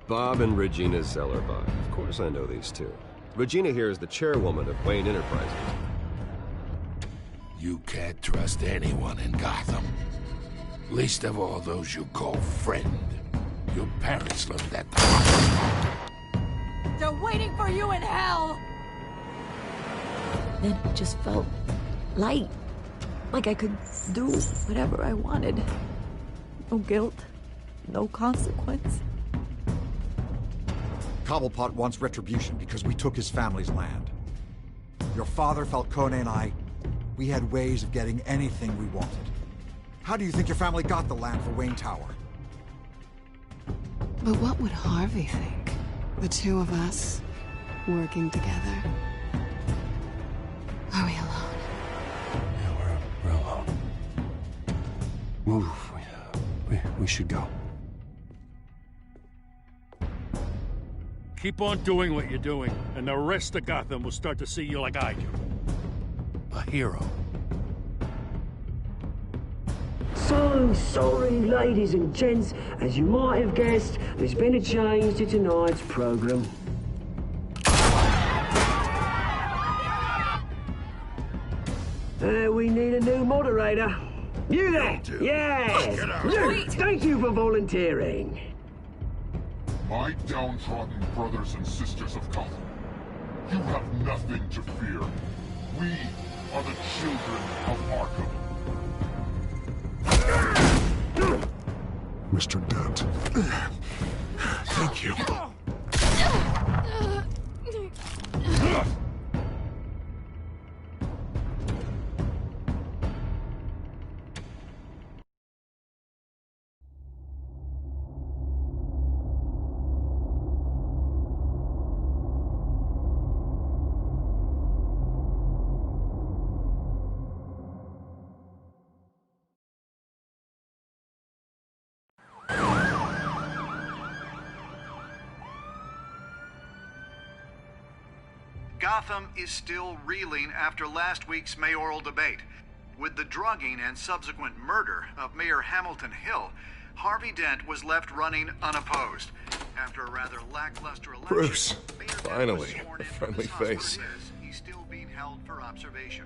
Bob and Regina Zellerbach. Of course I know these two. Regina here is the chairwoman of Wayne Enterprises. You can't trust anyone in Gotham. Least of all those you call friend. Your parents learned that. They're waiting for you in hell! Then it just felt light. Like I could do whatever I wanted. No guilt, no consequence. Cobblepot wants retribution because we took his family's land. Your father, Falcone, and I, we had ways of getting anything we wanted. How do you think your family got the land for Wayne Tower? But what would Harvey think? The two of us, working together. Are we alone? Yeah, we're alone. Move. We should go. Keep on doing what you're doing, and the rest of Gotham will start to see you like I do. A hero. So sorry, ladies and gents. As you might have guessed, there's been a change to tonight's program. We need a new moderator. You there? Yes! Luke, thank you for volunteering. My downtrodden brothers and sisters of Gotham, you have nothing to fear. We are the children of Arkham. Mr. Dent. Thank you. Gotham is still reeling after last week's mayoral debate. With the drugging and subsequent murder of Mayor Hamilton Hill, Harvey Dent was left running unopposed. After a rather lackluster election, Bruce, Mayor finally, Dent was sworn a in friendly from his face. house where he is. He's still being held for observation.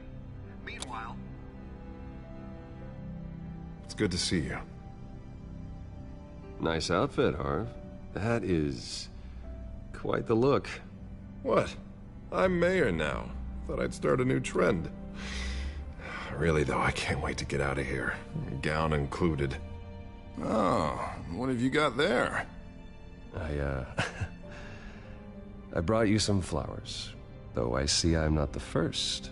Meanwhile, It's good to see you. Nice outfit, Harv. That is quite the look. What? I'm mayor now. Thought I'd start a new trend. Really, though, I can't wait to get out of here. Gown included. Oh, what have you got there? I brought you some flowers. Though I see I'm not the first.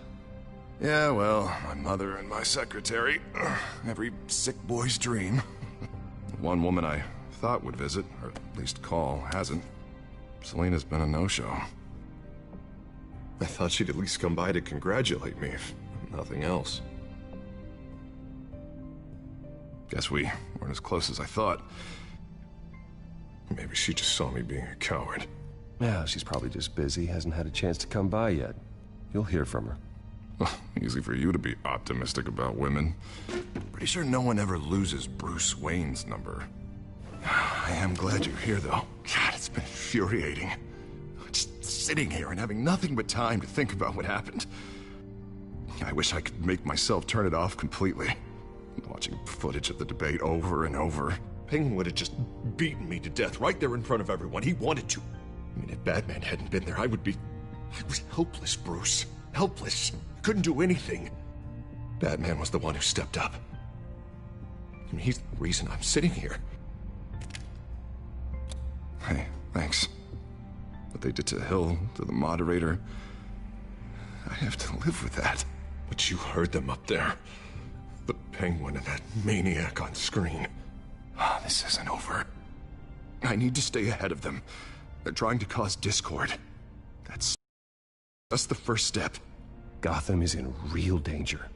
Yeah, well, my mother and my secretary. Every sick boy's dream. One woman I thought would visit, or at least call, hasn't. Selena's been a no-show. I thought she'd at least come by to congratulate me, if nothing else. Guess we weren't as close as I thought. Maybe she just saw me being a coward. Yeah, she's probably just busy, hasn't had a chance to come by yet. You'll hear from her. Well, easy for you to be optimistic about women. Pretty sure no one ever loses Bruce Wayne's number. I am glad you're here, though. God, it's been infuriating. Just sitting here and having nothing but time to think about what happened. I wish I could make myself turn it off completely. Watching footage of the debate over and over. Penguin would have just beaten me to death right there in front of everyone. He wanted to. I mean, if Batman hadn't been there, I was helpless, Bruce. Helpless. Couldn't do anything. Batman was the one who stepped up. I mean, he's the reason I'm sitting here. Hey, thanks. What they did to Hill, to the moderator, I have to live with that. But you heard them up there. The Penguin and that maniac on screen. This isn't over. I need to stay ahead of them. They're trying to cause discord. That's the first step. Gotham is in real danger.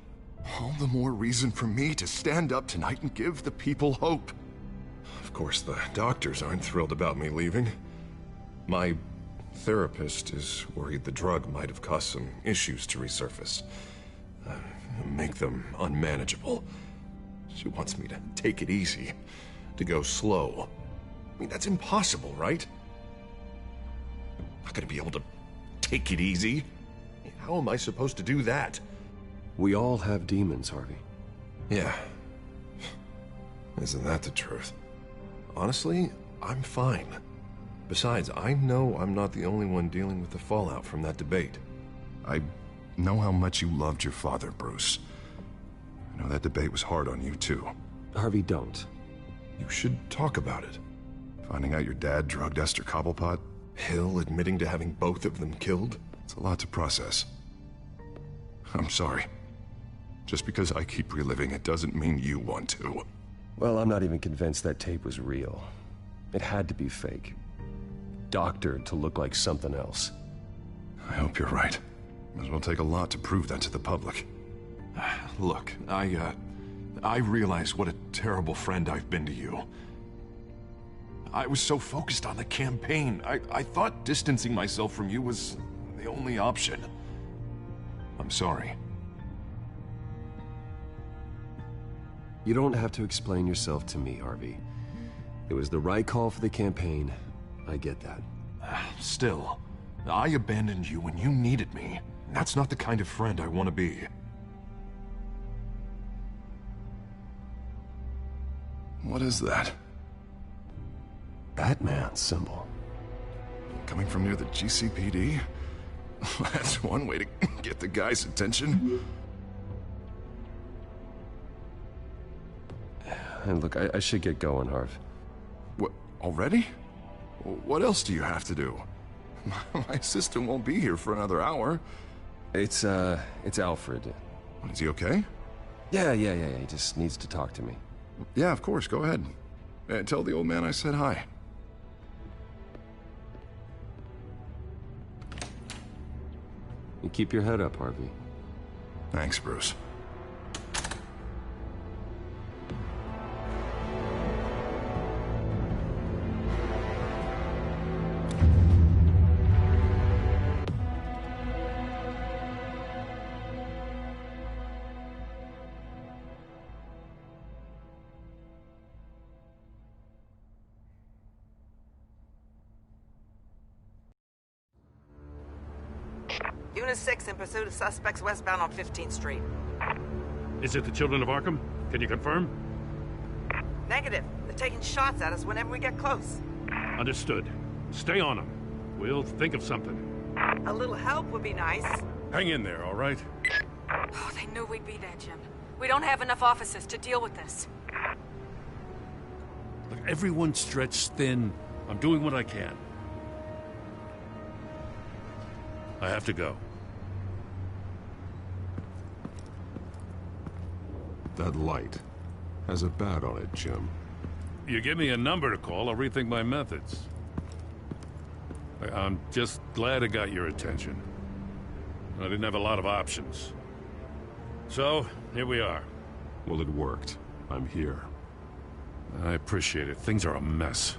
All the more reason for me to stand up tonight and give the people hope. Of course, the doctors aren't thrilled about me leaving. My therapist is worried the drug might have caused some issues to resurface. Make them unmanageable. She wants me to take it easy, to go slow. I mean, that's impossible, right? not gonna be able to take it easy. How am I supposed to do that? We all have demons, Harvey. Yeah. Isn't that the truth? Honestly, I'm fine. Besides, I know I'm not the only one dealing with the fallout from that debate. I know how much you loved your father, Bruce. I know that debate was hard on you, too. Harvey, don't. You should talk about it. Finding out your dad drugged Esther Cobblepot, Hill admitting to having both of them killed. It's a lot to process. I'm sorry. Just because I keep reliving it doesn't mean you want to. Well, I'm not even convinced that tape was real. It had to be fake. Doctored to look like something else. I hope you're right. It will take a lot to prove that to the public. Look, I realize what a terrible friend I've been to you. I was so focused on the campaign. I thought distancing myself from you was the only option. I'm sorry. You don't have to explain yourself to me, Harvey. It was the right call for the campaign. I get that. Still, I abandoned you when you needed me. That's not the kind of friend I want to be. What is that? Batman symbol. Coming from near the GCPD? That's one way to get the guy's attention. And look, I should get going, Harv. What, already? What else do you have to do? My assistant won't be here for another hour. It's Alfred. Is he okay? Yeah, he just needs to talk to me. Yeah, of course, go ahead. Tell the old man I said hi. You keep your head up, Harvey. Thanks, Bruce. Unit 6 in pursuit of suspects westbound on 15th Street. Is it the Children of Arkham? Can you confirm? Negative. They're taking shots at us whenever we get close. Understood. Stay on them. We'll think of something. A little help would be nice. Hang in there, all right? Oh, they knew we'd be there, Jim. We don't have enough officers to deal with this. Look, everyone's stretched thin. I'm doing what I can. I have to go. That light has a bat on it, Jim. You give me a number to call, I'll rethink my methods. I'm just glad it got your attention. I didn't have a lot of options. So, here we are. Well, it worked. I'm here. I appreciate it. Things are a mess.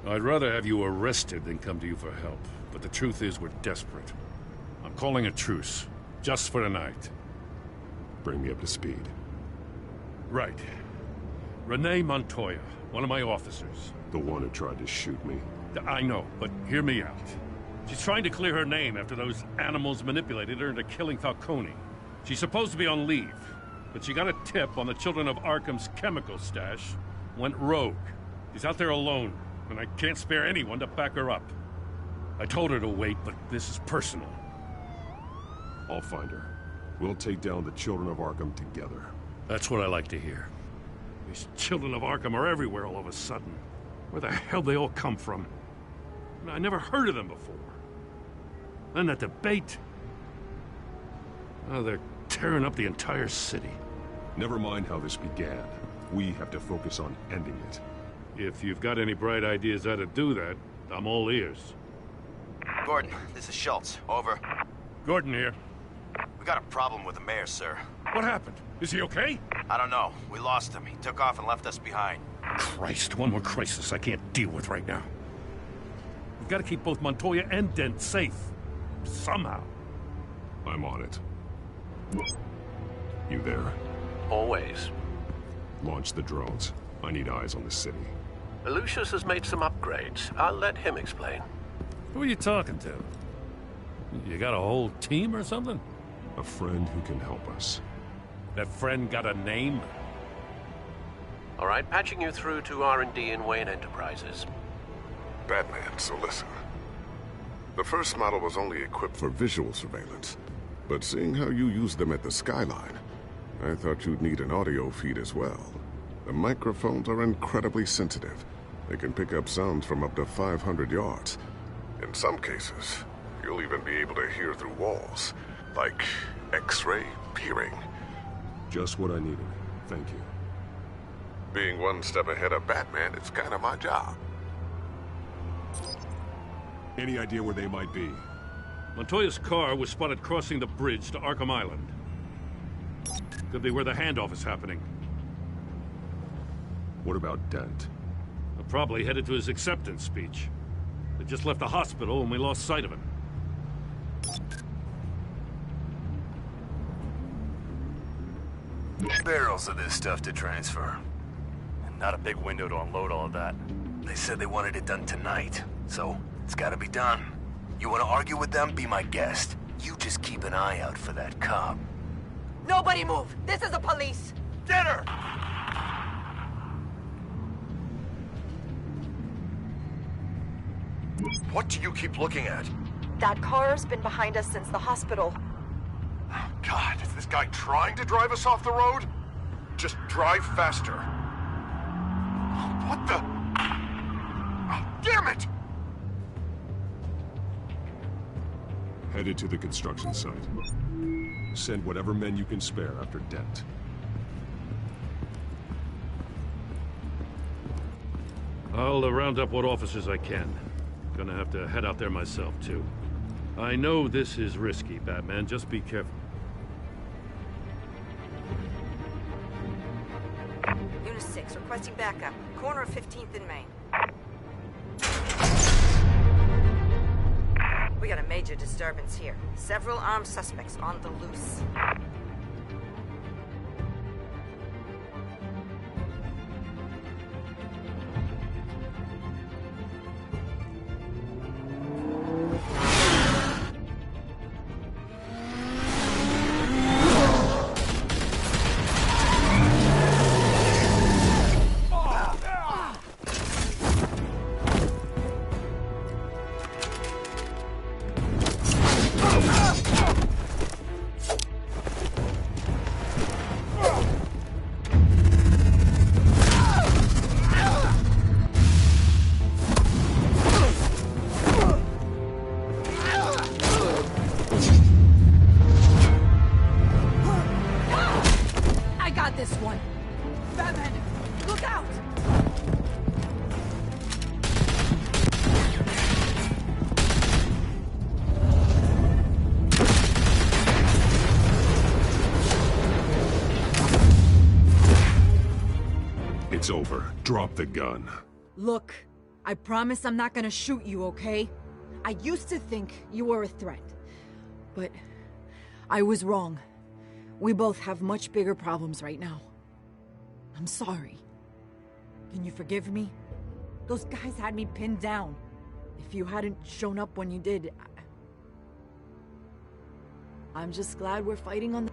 I'd rather have you arrested than come to you for help. But the truth is, we're desperate. I'm calling a truce. Just for tonight. Bring me up to speed. Right. Renee Montoya, one of my officers. The one who tried to shoot me. I know, but hear me out. She's trying to clear her name after those animals manipulated her into killing Falcone. She's supposed to be on leave, but she got a tip on the Children of Arkham's chemical stash, went rogue. She's out there alone, and I can't spare anyone to back her up. I told her to wait, but this is personal. I'll find her. We'll take down the Children of Arkham together. That's what I like to hear. These Children of Arkham are everywhere all of a sudden. Where the hell they all come from? I never heard of them before. Then that debate. Oh, they're tearing up the entire city. Never mind how this began. We have to focus on ending it. If you've got any bright ideas how to do that, I'm all ears. Gordon, this is Schultz. Over. Gordon here. We got a problem with the mayor, sir. What happened? Is he okay? I don't know. We lost him. He took off and left us behind. Christ, one more crisis I can't deal with right now. We've got to keep both Montoya and Dent safe. Somehow. I'm on it. You there? Always. Launch the drones. I need eyes on the city. Lucius has made some upgrades. I'll let him explain. Who are you talking to? You got a whole team or something? A friend who can help us. That friend got a name? All right, patching you through to R&D in Wayne Enterprises. Batman, so listen. The first model was only equipped for visual surveillance, but seeing how you use them at the Skyline, I thought you'd need an audio feed as well. The microphones are incredibly sensitive. They can pick up sounds from up to 500 yards. In some cases, you'll even be able to hear through walls, like X-ray peering. Just what I needed. Thank you. Being one step ahead of Batman, it's kind of my job. Any idea where they might be? Montoya's car was spotted crossing the bridge to Arkham Island. Could be where the handoff is happening. What about Dent? They're probably headed to his acceptance speech. They just left the hospital and we lost sight of him. Barrels of this stuff to transfer. And not a big window to unload all of that. They said they wanted it done tonight, so it's gotta be done. You wanna argue with them? Be my guest. You just keep an eye out for that cop. Nobody move! This is the police! Get her! What do you keep looking at? That car's been behind us since the hospital. Oh, God, is this guy trying to drive us off the road? Just drive faster. What the? Oh, damn it! Headed to the construction site. Send whatever men you can spare after Dent. I'll round up what officers I can. Gonna have to head out there myself, too. I know this is risky, Batman. Just be careful. Unit 6, requesting backup. Corner of 15th and Main. We got a major disturbance here. Several armed suspects on the loose. This one. Batman, look out! It's over. Drop the gun. Look, I promise I'm not gonna shoot you, okay? I used to think you were a threat, but I was wrong. We both have much bigger problems right now. I'm sorry. Can you forgive me? Those guys had me pinned down. If you hadn't shown up when you did, I'm just glad we're fighting on the...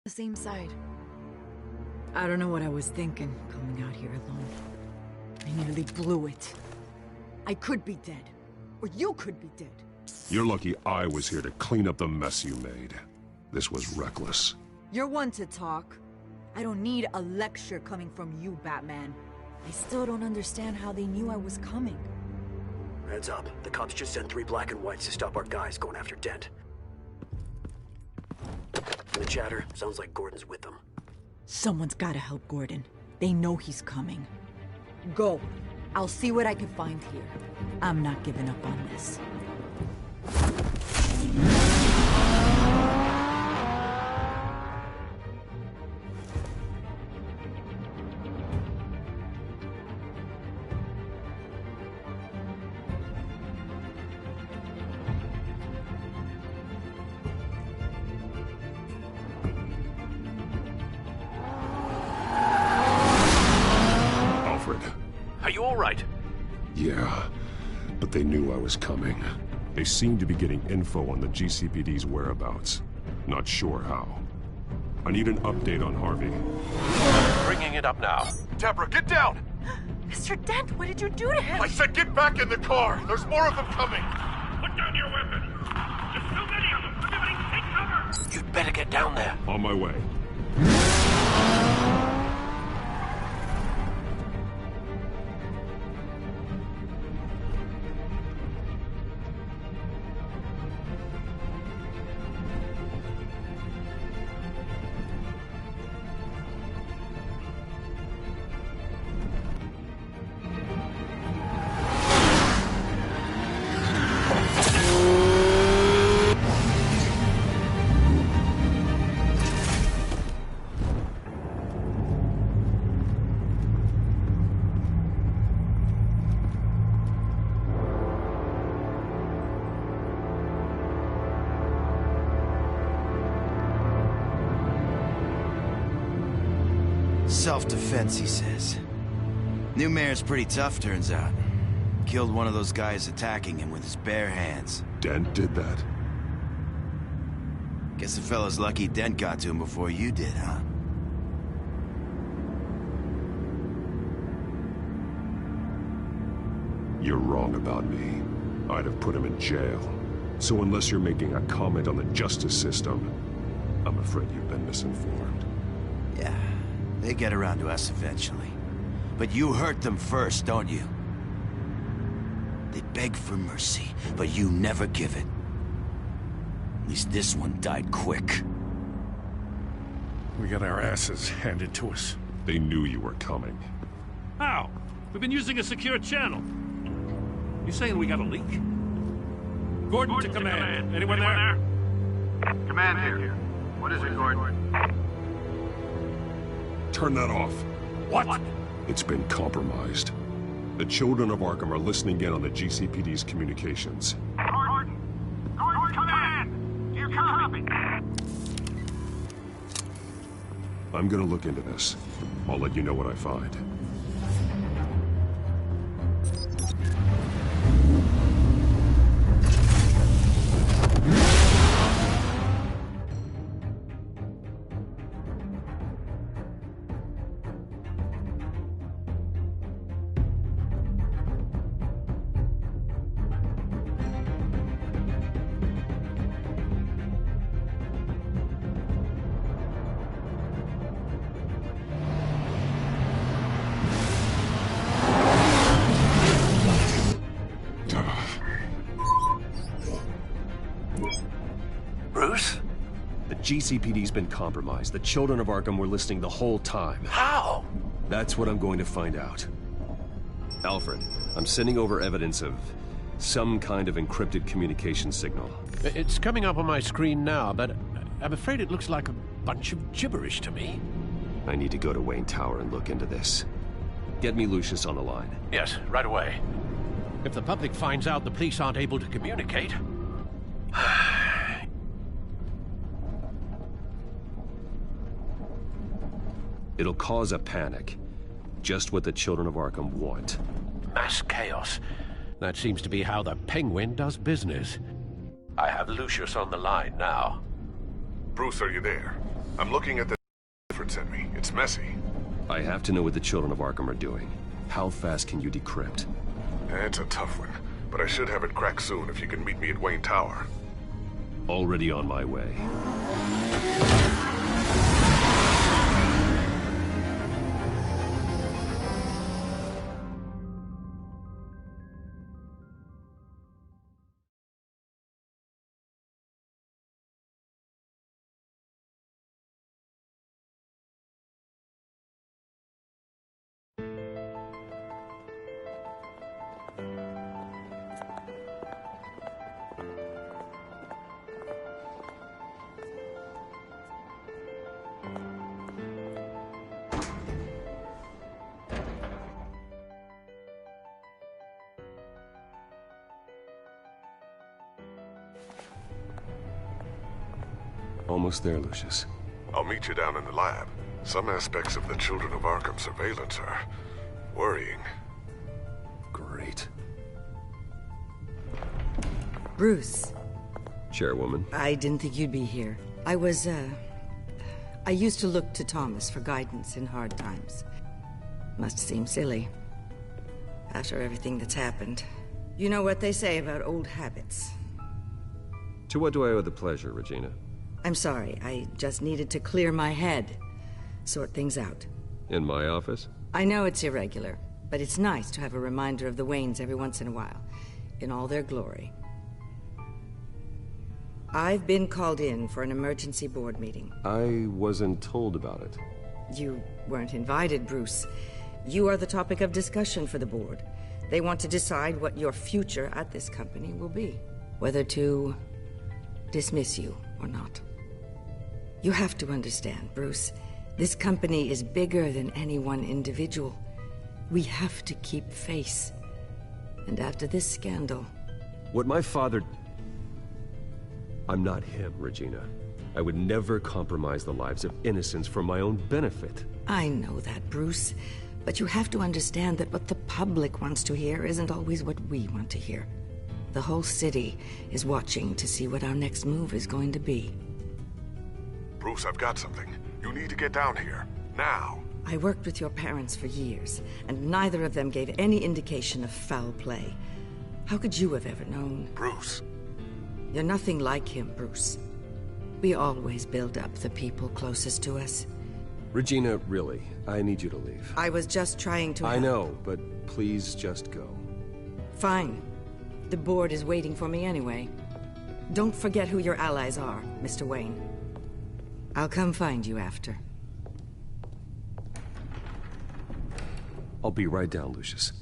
the same side. I don't know what I was thinking, coming out here alone. I nearly blew it. I could be dead. Or you could be dead. You're lucky I was here to clean up the mess you made. This was reckless. You're one to talk. I don't need a lecture coming from you, Batman. I still don't understand how they knew I was coming. Heads up. The cops just sent 3 black and whites to stop our guys going after Dent. And the chatter sounds like Gordon's with them. Someone's gotta help Gordon. They know he's coming. Go. I'll see what I can find here. I'm not giving up on this. Are you all right? Yeah, but they knew I was coming. They seemed to be getting info on the GCPD's whereabouts. Not sure how. I need an update on Harvey. Bringing it up now. Deborah, get down! Mr. Dent, what did you do to him? I said get back in the car! There's more of them coming! Put down your weapon! There's too many of them! Everybody take cover! You'd better get down there. On my way. Self-defense, he says. New mayor's pretty tough, turns out. Killed one of those guys attacking him with his bare hands. Dent did that? Guess the fella's lucky Dent got to him before you did, huh? You're wrong about me. I'd have put him in jail. So unless you're making a comment on the justice system, I'm afraid you've been misinformed. Yeah, they get around to us eventually. But you hurt them first, don't you? They beg for mercy, but you never give it. At least this one died quick. We got our asses handed to us. They knew you were coming. How? We've been using a secure channel. You saying we got a leak? Gordon to command. Anyone there? Command here. What is it, Gordon? Turn that off. What? It's been compromised. The children of Arkham are listening in on the GCPD's communications. Gordon! Gordon, command! Do you copy? I'm gonna look into this. I'll let you know what I find. Bruce? The GCPD's been compromised. The children of Arkham were listening the whole time. How? That's what I'm going to find out. Alfred, I'm sending over evidence of some kind of encrypted communication signal. It's coming up on my screen now, but I'm afraid it looks like a bunch of gibberish to me. I need to go to Wayne Tower and look into this. Get me Lucius on the line. Yes, right away. If the public finds out the police aren't able to communicate... It'll cause a panic. Just what the children of Arkham want. Mass chaos. That seems to be how the Penguin does business. I have Lucius on the line now. Bruce, are you there? I'm looking at the Clifford sent me. It's messy. I have to know what the Children of Arkham are doing. How fast can you decrypt? It's a tough one, but I should have it cracked soon if you can meet me at Wayne Tower. Already on my way. Almost there, Lucius. I'll meet you down in the lab. Some aspects of the Children of Arkham surveillance are worrying. Great. Bruce. Chairwoman. I didn't think you'd be here. I used to look to Thomas for guidance in hard times. Must seem silly. After everything that's happened. You know what they say about old habits. To what do I owe the pleasure, Regina? I'm sorry, I just needed to clear my head. Sort things out. In my office? I know it's irregular, but it's nice to have a reminder of the Waynes every once in a while. In all their glory. I've been called in for an emergency board meeting. I wasn't told about it. You weren't invited, Bruce. You are the topic of discussion for the board. They want to decide what your future at this company will be. Whether to dismiss you or not. You have to understand, Bruce. This company is bigger than any one individual. We have to keep face. And after this scandal... What my father... I'm not him, Regina. I would never compromise the lives of innocents for my own benefit. I know that, Bruce. But you have to understand that what the public wants to hear isn't always what we want to hear. The whole city is watching to see what our next move is going to be. Bruce, I've got something. You need to get down here. Now. I worked with your parents for years, and neither of them gave any indication of foul play. How could you have ever known? Bruce. You're nothing like him, Bruce. We always build up the people closest to us. Regina, really, I need you to leave. I was just trying to... I know, but please just go. Fine. The board is waiting for me anyway. Don't forget who your allies are, Mr. Wayne. I'll come find you after. I'll be right down, Lucius.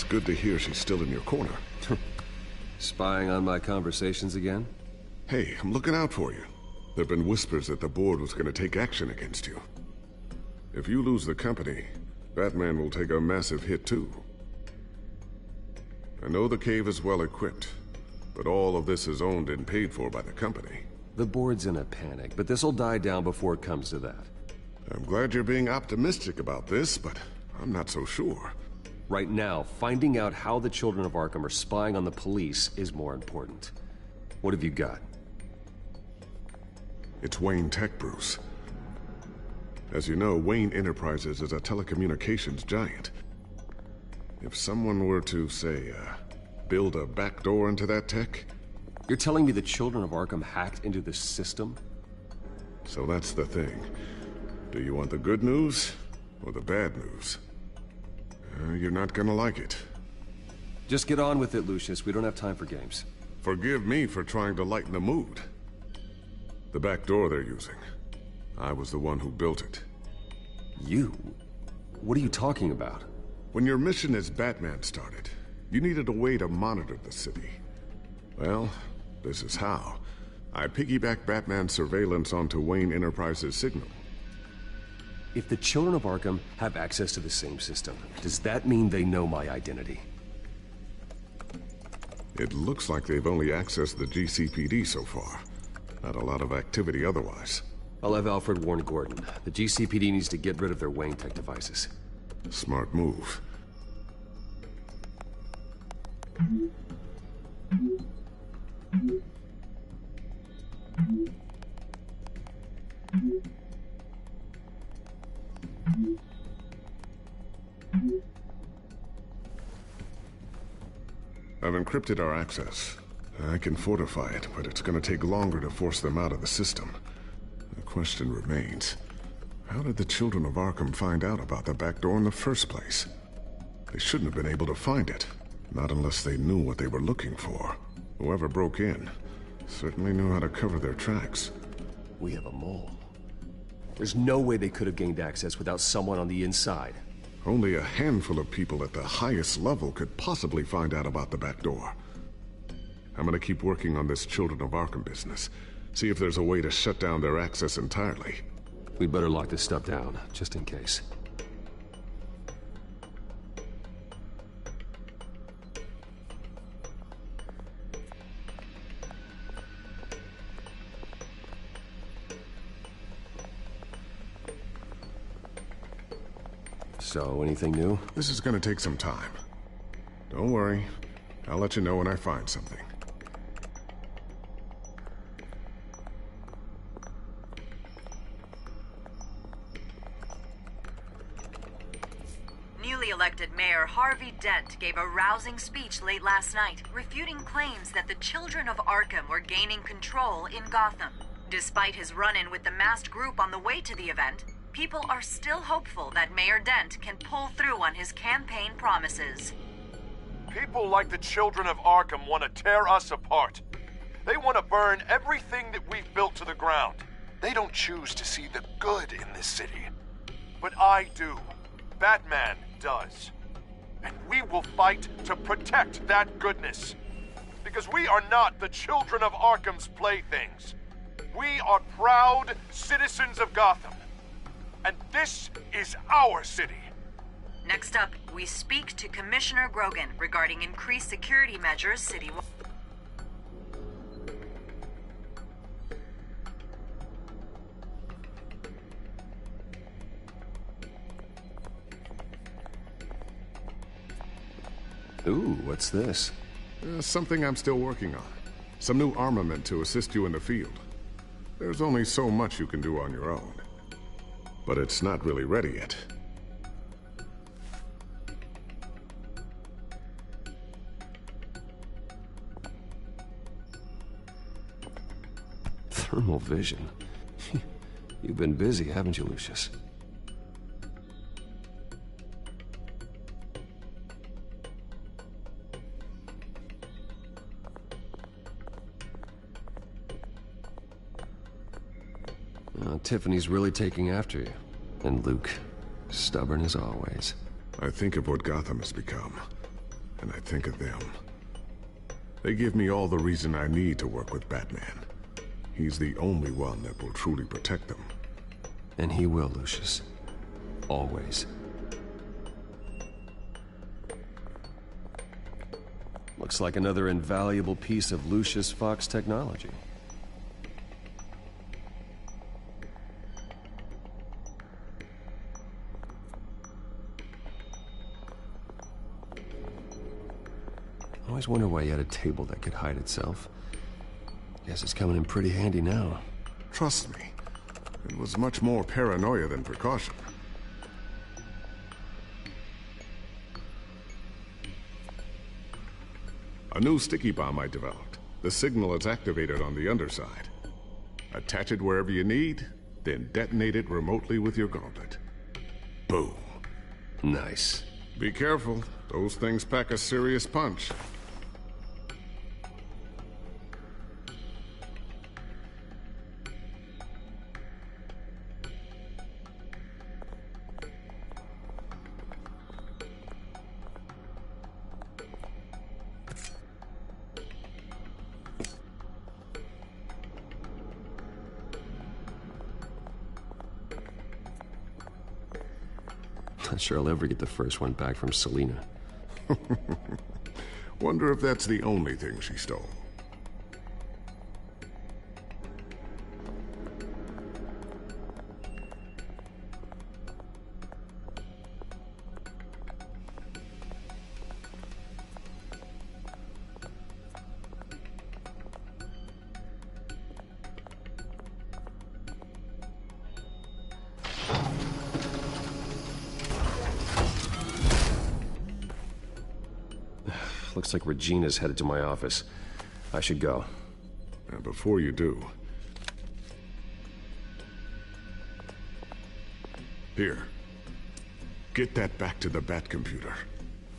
Good to hear she's still in your corner. Spying on my conversations again? Hey, I'm looking out for you. There've been whispers that the board was going to take action against you. If you lose the company, Batman will take a massive hit too. I know the cave is well equipped, but all of this is owned and paid for by the company. The board's in a panic, but this'll die down before it comes to that. I'm glad you're being optimistic about this, but I'm not so sure. Right now, finding out how the Children of Arkham are spying on the police is more important. What have you got? It's Wayne Tech, Bruce. As you know, Wayne Enterprises is a telecommunications giant. If someone were to, say, build a backdoor into that tech... You're telling me the children of Arkham hacked into the system? So that's the thing. Do you want the good news or the bad news? You're not gonna like it. Just get on with it, Lucius. We don't have time for games. Forgive me for trying to lighten the mood. The back door they're using. I was the one who built it. You? What are you talking about? When your mission as Batman started, you needed a way to monitor the city. Well, this is how. I piggybacked Batman's surveillance onto Wayne Enterprises' signal. If the children of Arkham have access to the same system, does that mean they know my identity? It looks like they've only accessed the GCPD so far. Not a lot of activity otherwise. I'll have Alfred warn Gordon. The GCPD needs to get rid of their Wayne Tech devices. Smart move. I've encrypted our access. I can fortify it, but it's gonna take longer to force them out of the system. The question remains, how did the children of Arkham find out about the back door in the first place? They shouldn't have been able to find it, not unless they knew what they were looking for. Whoever broke in certainly knew how to cover their tracks. We have a mole. There's no way they could have gained access without someone on the inside. Only a handful of people at the highest level could possibly find out about the back door. I'm gonna keep working on this Children of Arkham business. See if there's a way to shut down their access entirely. We better lock this stuff down, just in case. So, anything new? This is gonna take some time. Don't worry. I'll let you know when I find something. Newly elected Mayor Harvey Dent gave a rousing speech late last night, refuting claims that the children of Arkham were gaining control in Gotham. Despite his run-in with the masked group on the way to the event, people are still hopeful that Mayor Dent can pull through on his campaign promises. People like the children of Arkham want to tear us apart. They want to burn everything that we've built to the ground. They don't choose to see the good in this city. But I do. Batman does. And we will fight to protect that goodness. Because we are not the children of Arkham's playthings. We are proud citizens of Gotham. And this is our city. Next up, we speak to Commissioner Grogan regarding increased security measures citywide. Ooh, what's this? Something I'm still working on. Some new armament to assist you in the field. There's only so much you can do on your own. But it's not really ready yet. Thermal vision. You've been busy, haven't you, Lucius? Tiffany's really taking after you. And Luke, stubborn as always. I think of what Gotham has become, and I think of them. They give me all the reason I need to work with Batman. He's the only one that will truly protect them. And he will, Lucius. Always. Looks like another invaluable piece of Lucius Fox technology. I always wonder why you had a table that could hide itself. Guess it's coming in pretty handy now. Trust me, it was much more paranoia than precaution. A new sticky bomb I developed. The signal is activated on the underside. Attach it wherever you need, then detonate it remotely with your gauntlet. Boom. Nice. Be careful. Those things pack a serious punch. Not sure I'll ever get the first one back from Selena. Wonder if that's the only thing she stole. Looks like Regina's headed to my office. I should go. And before you do... Here. Get that back to the Bat computer.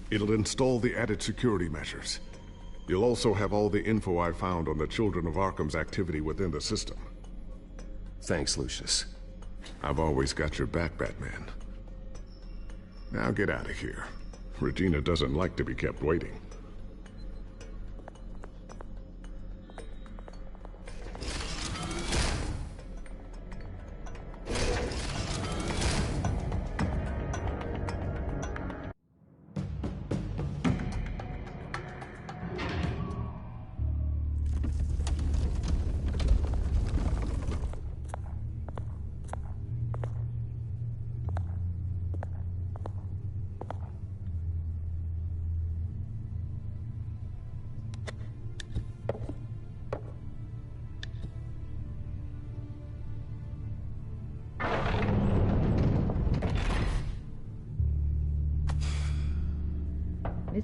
It'll install the added security measures. You'll also have all the info I found on the Children of Arkham's activity within the system. Thanks, Lucius. I've always got your back, Batman. Now get out of here. Regina doesn't like to be kept waiting.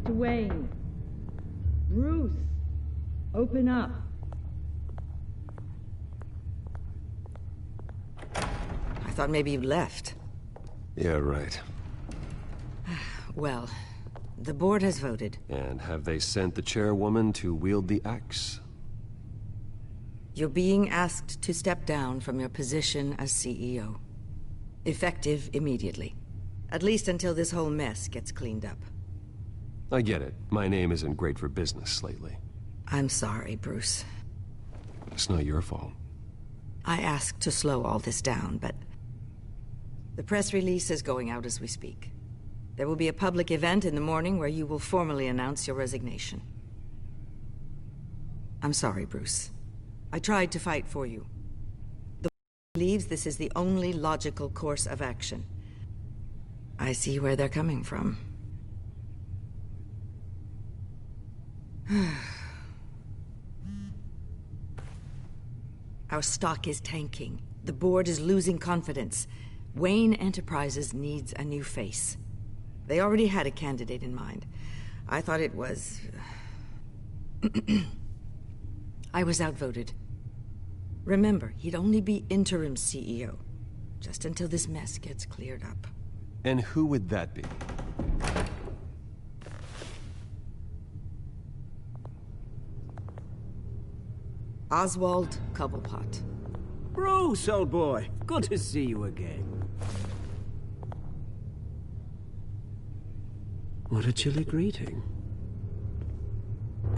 Mr. Wayne. Bruce. Open up. I thought maybe you left. Yeah, right. Well, the board has voted. And have they sent the chairwoman to wield the axe? You're being asked to step down from your position as CEO. Effective immediately. At least until this whole mess gets cleaned up. I get it. My name isn't great for business lately. I'm sorry, Bruce. It's not your fault. I asked to slow all this down, but... the press release is going out as we speak. There will be a public event in the morning where you will formally announce your resignation. I'm sorry, Bruce. I tried to fight for you. The board believes this is the only logical course of action. I see where they're coming from. Our stock is tanking. The board is losing confidence. Wayne Enterprises needs a new face. They already had a candidate in mind. I thought it was... I was outvoted. Remember, he'd only be interim CEO. Just until this mess gets cleared up. And who would that be? Oswald Cobblepot. Bruce, old boy. Good to see you again. What a chilly greeting.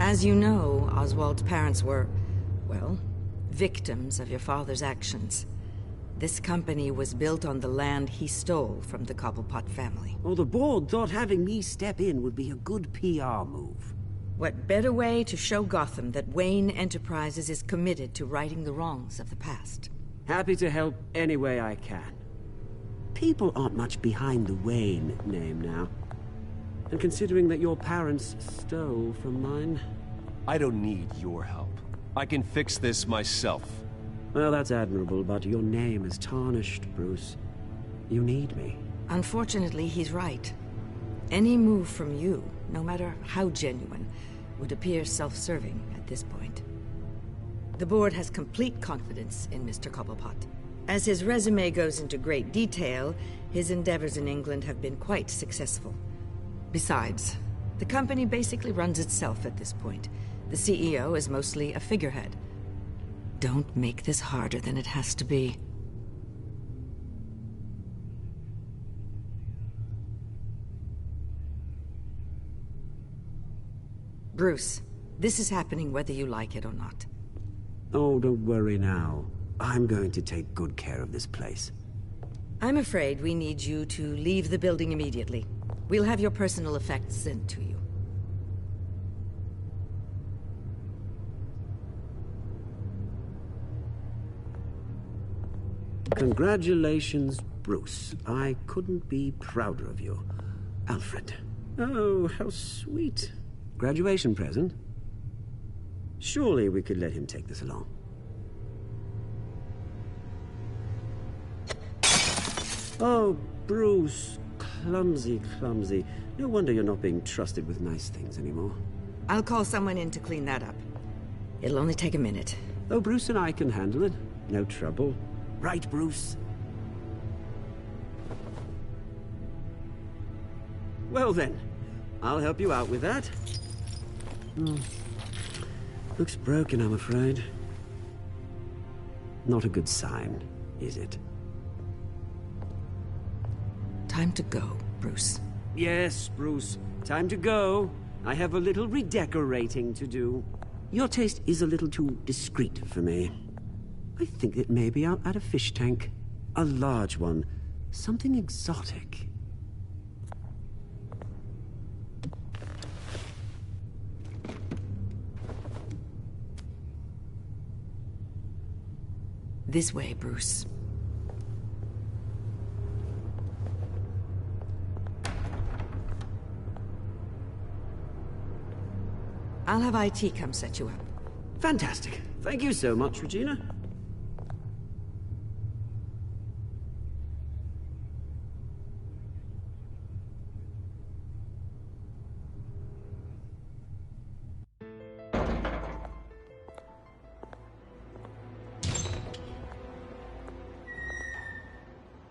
As you know, Oswald's parents were, well, victims of your father's actions. This company was built on the land he stole from the Cobblepot family. Oh, the board thought having me step in would be a good PR move. What better way to show Gotham that Wayne Enterprises is committed to righting the wrongs of the past? Happy to help any way I can. People aren't much behind the Wayne name now. And considering that your parents stole from mine... I don't need your help. I can fix this myself. Well, that's admirable, but your name is tarnished, Bruce. You need me. Unfortunately, he's right. Any move from you, no matter how genuine, would appear self-serving at this point. The board has complete confidence in Mr. Cobblepot. As his resume goes into great detail, his endeavors in England have been quite successful. Besides, the company basically runs itself at this point. The CEO is mostly a figurehead. Don't make this harder than it has to be. Bruce, this is happening whether you like it or not. Oh, don't worry now. I'm going to take good care of this place. I'm afraid we need you to leave the building immediately. We'll have your personal effects sent to you. Congratulations, Bruce. I couldn't be prouder of you. Alfred. Oh, how sweet. Graduation present? Surely we could let him take this along. Oh, Bruce. Clumsy, clumsy. No wonder you're not being trusted with nice things anymore. I'll call someone in to clean that up. It'll only take a minute. Oh, Bruce and I can handle it. No trouble. Right, Bruce? Well then, I'll help you out with that. Looks broken, I'm afraid. Not a good sign, is it? Time to go, Bruce. Yes, Bruce. Time to go. I have a little redecorating to do. Your taste is a little too discreet for me. I think it may be out at a fish tank. A large one. Something exotic. This way, Bruce. I'll have IT come set you up. Fantastic. Thank you so much, Regina.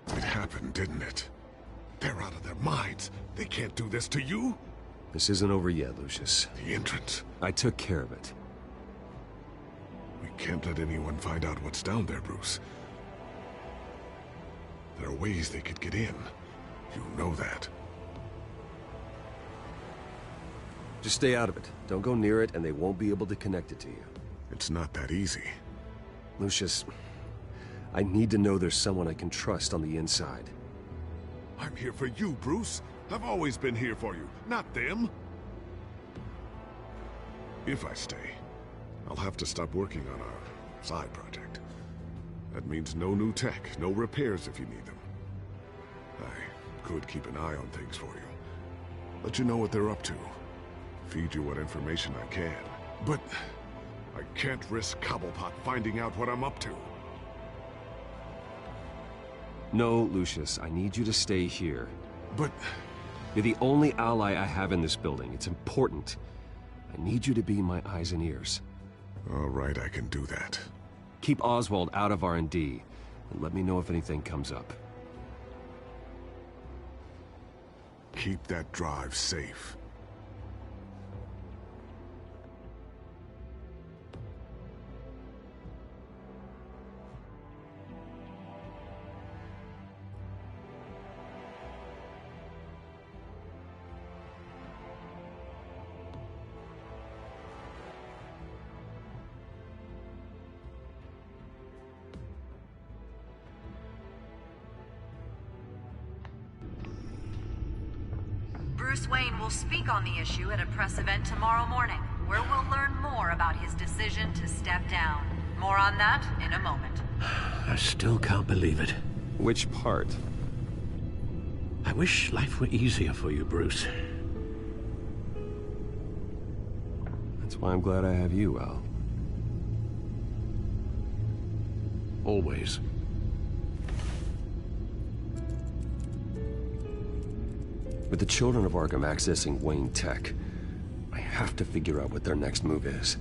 It happened, didn't it? They're out of their minds. They can't do this to you. This isn't over yet, Lucius. The entrance. I took care of it. We can't let anyone find out what's down there, Bruce. There are ways they could get in. You know that. Just stay out of it. Don't go near it, and they won't be able to connect it to you. It's not that easy. Lucius, I need to know there's someone I can trust on the inside. I'm here for you, Bruce. I've always been here for you, not them. If I stay, I'll have to stop working on our side project. That means no new tech, no repairs if you need them. I could keep an eye on things for you. Let you know what they're up to. Feed you what information I can. But I can't risk Cobblepot finding out what I'm up to. No, Lucius, I need you to stay here. But... You're the only ally I have in this building. It's important. I need you to be my eyes and ears. All right, I can do that. Keep Oswald out of R&D, and let me know if anything comes up. Keep that drive safe. Bruce Wayne will speak on the issue at a press event tomorrow morning, where we'll learn more about his decision to step down. More on that in a moment. I still can't believe it. Which part? I wish life were easier for you, Bruce. That's why I'm glad I have you, Al. Always. With the children of Arkham accessing Wayne Tech, I have to figure out what their next move is.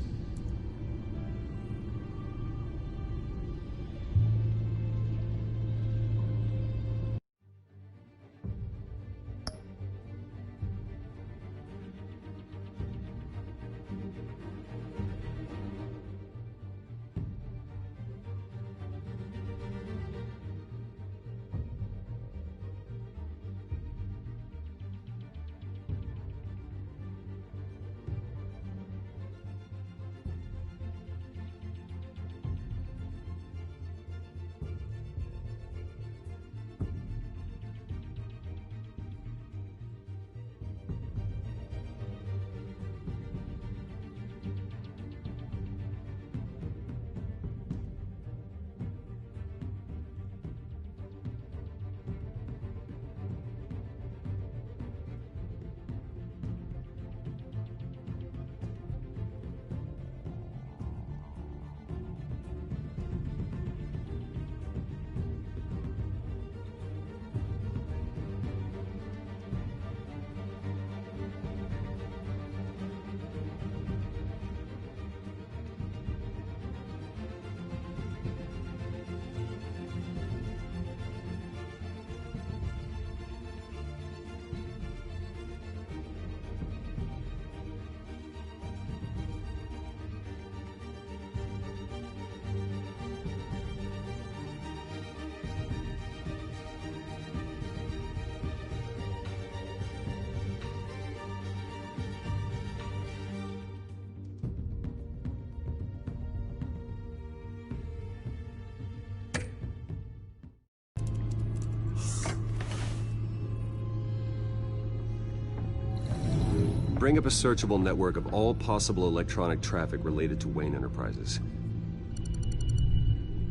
Bring up a searchable network of all possible electronic traffic related to Wayne Enterprises.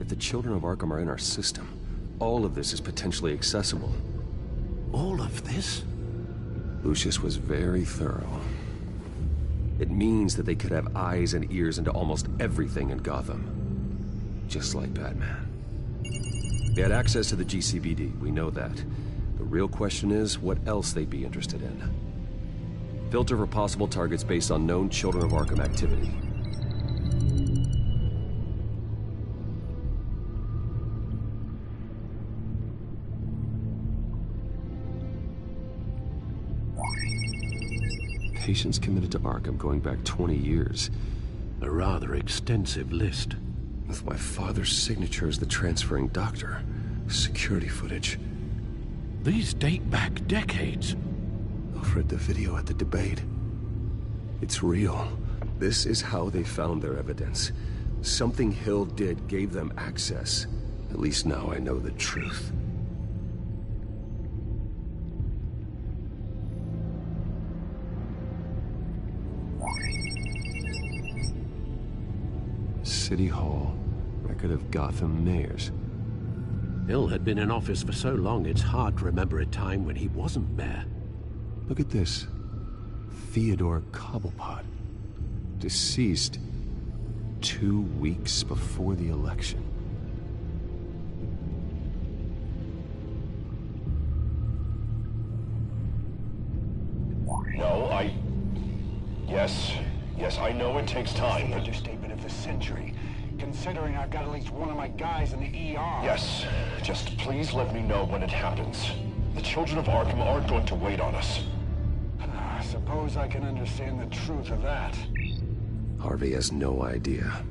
If the children of Arkham are in our system, all of this is potentially accessible. All of this? Lucius was very thorough. It means that they could have eyes and ears into almost everything in Gotham. Just like Batman. They had access to the GCPD, we know that. The real question is, what else they'd be interested in. Filter for possible targets based on known Children of Arkham activity. Patients committed to Arkham going back 20 years. A rather extensive list. With my father's signature as the transferring doctor. Security footage. These date back decades. I've read the video at the debate. It's real. This is how they found their evidence. Something Hill did gave them access. At least now I know the truth. City Hall. Record of Gotham mayors. Hill had been in office for so long, it's hard to remember a time when he wasn't mayor. Look at this. Theodore Cobblepot. Deceased 2 weeks before the election. No, Yes, I know it takes time, but... Understatement of the century, considering I've got at least one of my guys in the ER. Yes, just please let me know when it happens. The children of Arkham aren't going to wait on us. I suppose I can understand the truth of that. Harvey has no idea.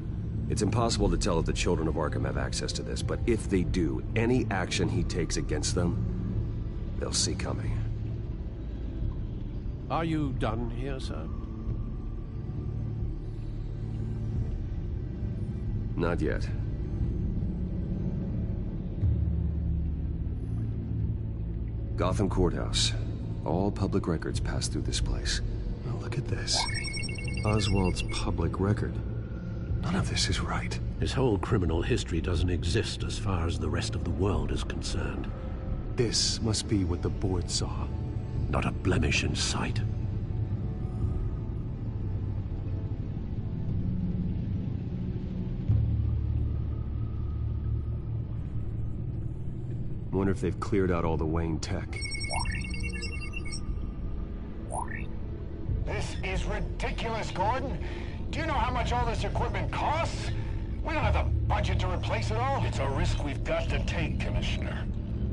It's impossible to tell if the children of Arkham have access to this, but if they do, any action he takes against them, they'll see coming. Are you done here, sir? Not yet. Gotham Courthouse. All public records pass through this place. Now look at this. Oswald's public record. None of this is right. His whole criminal history doesn't exist as far as the rest of the world is concerned. This must be what the board saw. Not a blemish in sight. Wonder if they've cleared out all the Wayne tech. This This is ridiculous, Gordon. Do you know how much all this equipment costs? We don't have the budget to replace it all. It's a risk we've got to take, Commissioner.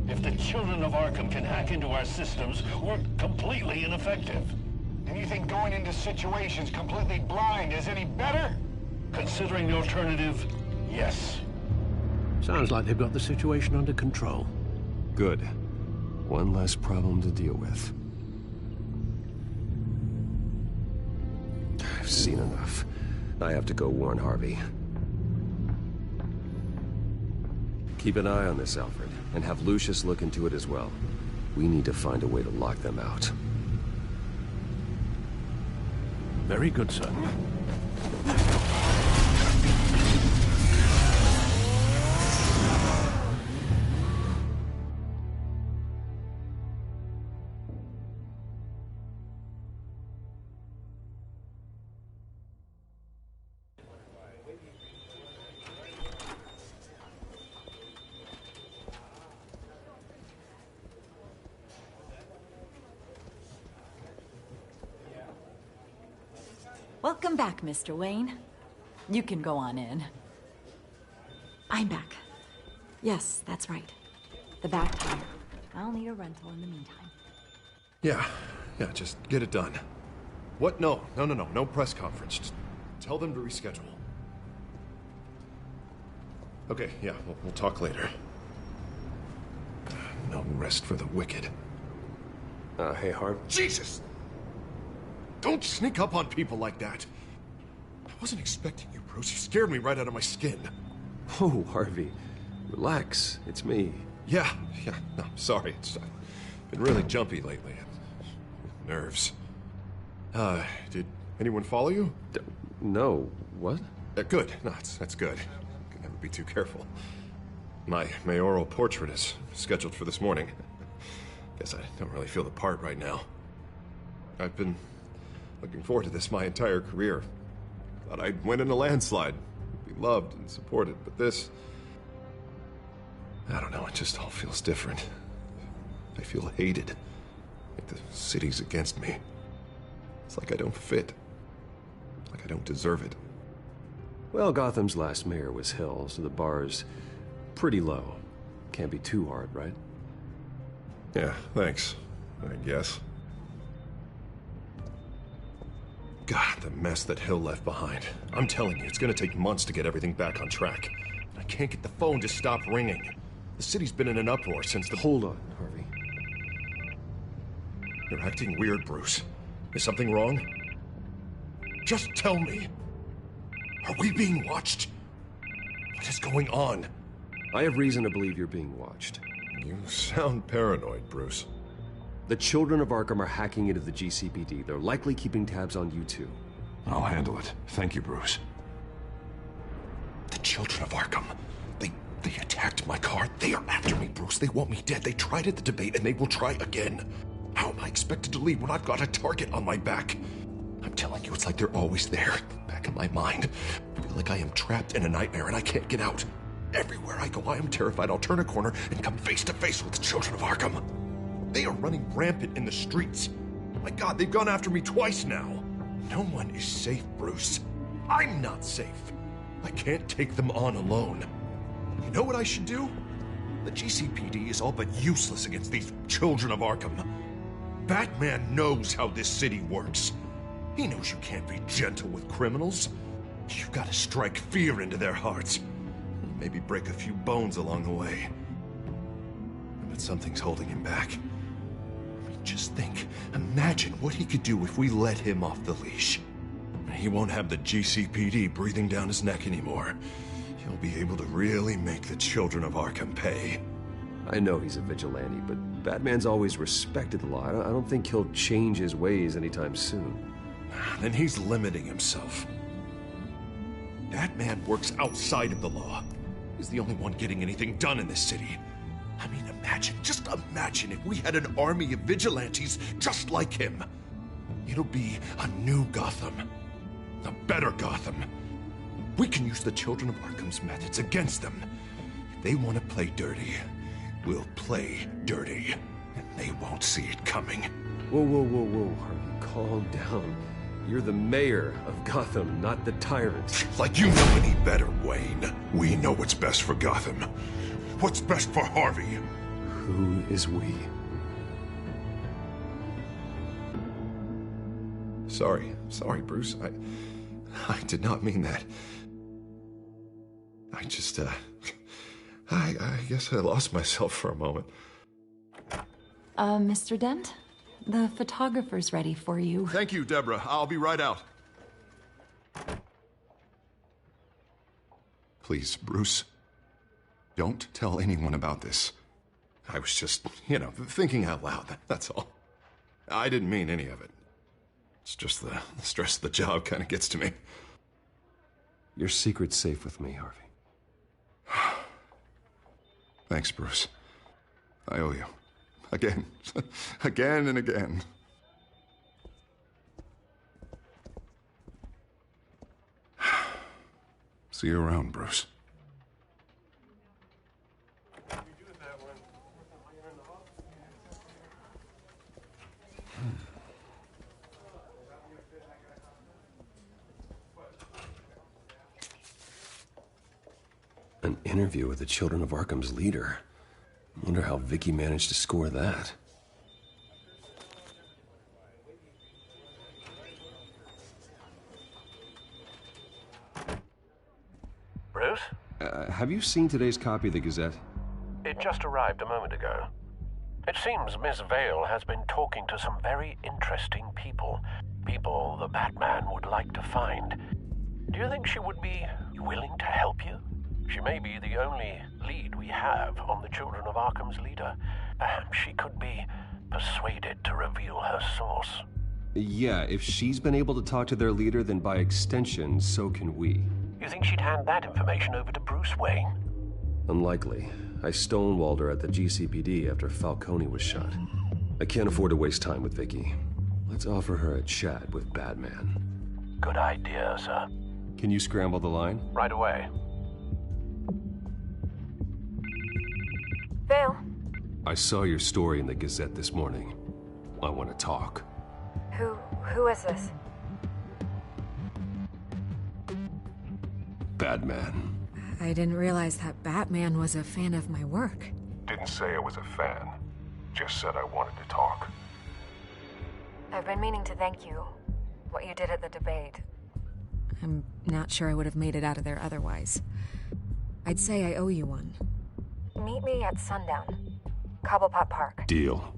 If the children of Arkham can hack into our systems, we're completely ineffective. And you think going into situations completely blind is any better? Considering the alternative, yes. Sounds like they've got the situation under control. Good. One less problem to deal with. I've seen enough. I have to go warn Harvey. Keep an eye on this, Alfred, and have Lucius look into it as well. We need to find a way to lock them out. Very good, sir. Welcome back, Mr. Wayne. You can go on in. I'm back. Yes, that's right. The back tire. I'll need a rental in the meantime. Yeah, just get it done. What? No press conference. Just tell them to reschedule. Okay, yeah, we'll talk later. No rest for the wicked. Hey, Harv. Jesus! Don't sneak up on people like that. I wasn't expecting you, Bruce. You scared me right out of my skin. Oh, Harvey. Relax. It's me. Yeah, no, sorry. It's been really jumpy lately. Nerves. Did anyone follow you? No. What? Good. No, that's good. Can never be too careful. My mayoral portrait is scheduled for this morning. Guess I don't really feel the part right now. I've been looking forward to this my entire career. Thought I'd win in a landslide, be loved and supported, but this... I don't know, it just all feels different. I feel hated. Like the city's against me. It's like I don't fit. Like I don't deserve it. Well, Gotham's last mayor was Hill, so the bar's pretty low. Can't be too hard, right? Yeah, thanks, I guess. God, the mess that Hill left behind. I'm telling you, it's gonna take months to get everything back on track. I can't get the phone to stop ringing. The city's been in an uproar since the... Hold on, Harvey. You're acting weird, Bruce. Is something wrong? Just tell me. Are we being watched? What is going on? I have reason to believe you're being watched. You sound paranoid, Bruce. The children of Arkham are hacking into the GCPD. They're likely keeping tabs on you too. I'll handle it. Thank you, Bruce. The children of Arkham. They attacked my car. They are after me, Bruce. They want me dead. They tried at the debate, and they will try again. How am I expected to leave when I've got a target on my back? I'm telling you, it's like they're always there, back in my mind. I feel like I am trapped in a nightmare, and I can't get out. Everywhere I go, I am terrified I'll turn a corner and come face to face with the children of Arkham. They are running rampant in the streets. My God, they've gone after me twice now. No one is safe, Bruce. I'm not safe. I can't take them on alone. You know what I should do? The GCPD is all but useless against these children of Arkham. Batman knows how this city works. He knows you can't be gentle with criminals. You've got to strike fear into their hearts. Maybe break a few bones along the way. But something's holding him back. Just think, imagine what he could do if we let him off the leash. He won't have the GCPD breathing down his neck anymore. He'll be able to really make the children of Arkham pay. I know he's a vigilante, but Batman's always respected the law. I don't think he'll change his ways anytime soon. Then he's limiting himself. Batman works outside of the law. He's the only one getting anything done in this city. I mean, just imagine if we had an army of vigilantes just like him. It'll be a new Gotham. A better Gotham. We can use the children of Arkham's methods against them. If they want to play dirty, we'll play dirty. And they won't see it coming. Whoa, Harvey, calm down. You're the mayor of Gotham, not the tyrant. Like you know any better, Wayne. We know what's best for Gotham. What's best for Harvey? Who is we? Sorry, Bruce. I did not mean that. I just, I guess I lost myself for a moment. Mr. Dent? The photographer's ready for you. Thank you, Deborah. I'll be right out. Please, Bruce, don't tell anyone about this. I was just, thinking out loud, that's all. I didn't mean any of it. It's just the stress of the job kind of gets to me. Your secret's safe with me, Harvey. Thanks, Bruce. I owe you. Again. Again and again. See you around, Bruce. An interview with the Children of Arkham's leader. Wonder how Vicky managed to score that. Bruce? Have you seen today's copy of the Gazette? It just arrived a moment ago. It seems Miss Vale has been talking to some very interesting people. People the Batman would like to find. Do you think she would be willing to help you? She may be the only lead we have on the Children of Arkham's leader. Perhaps she could be persuaded to reveal her source. Yeah, if she's been able to talk to their leader, then by extension, so can we. You think she'd hand that information over to Bruce Wayne? Unlikely. I stonewalled her at the GCPD after Falcone was shot. I can't afford to waste time with Vicky. Let's offer her a chat with Batman. Good idea, sir. Can you scramble the line? Right away. Vale. I saw your story in the Gazette this morning. I want to talk. Who is this? Batman. I didn't realize that Batman was a fan of my work. Didn't say I was a fan. Just said I wanted to talk. I've been meaning to thank you. What you did at the debate. I'm not sure I would have made it out of there otherwise. I'd say I owe you one. Meet me at sundown. Cobblepot Park. Deal.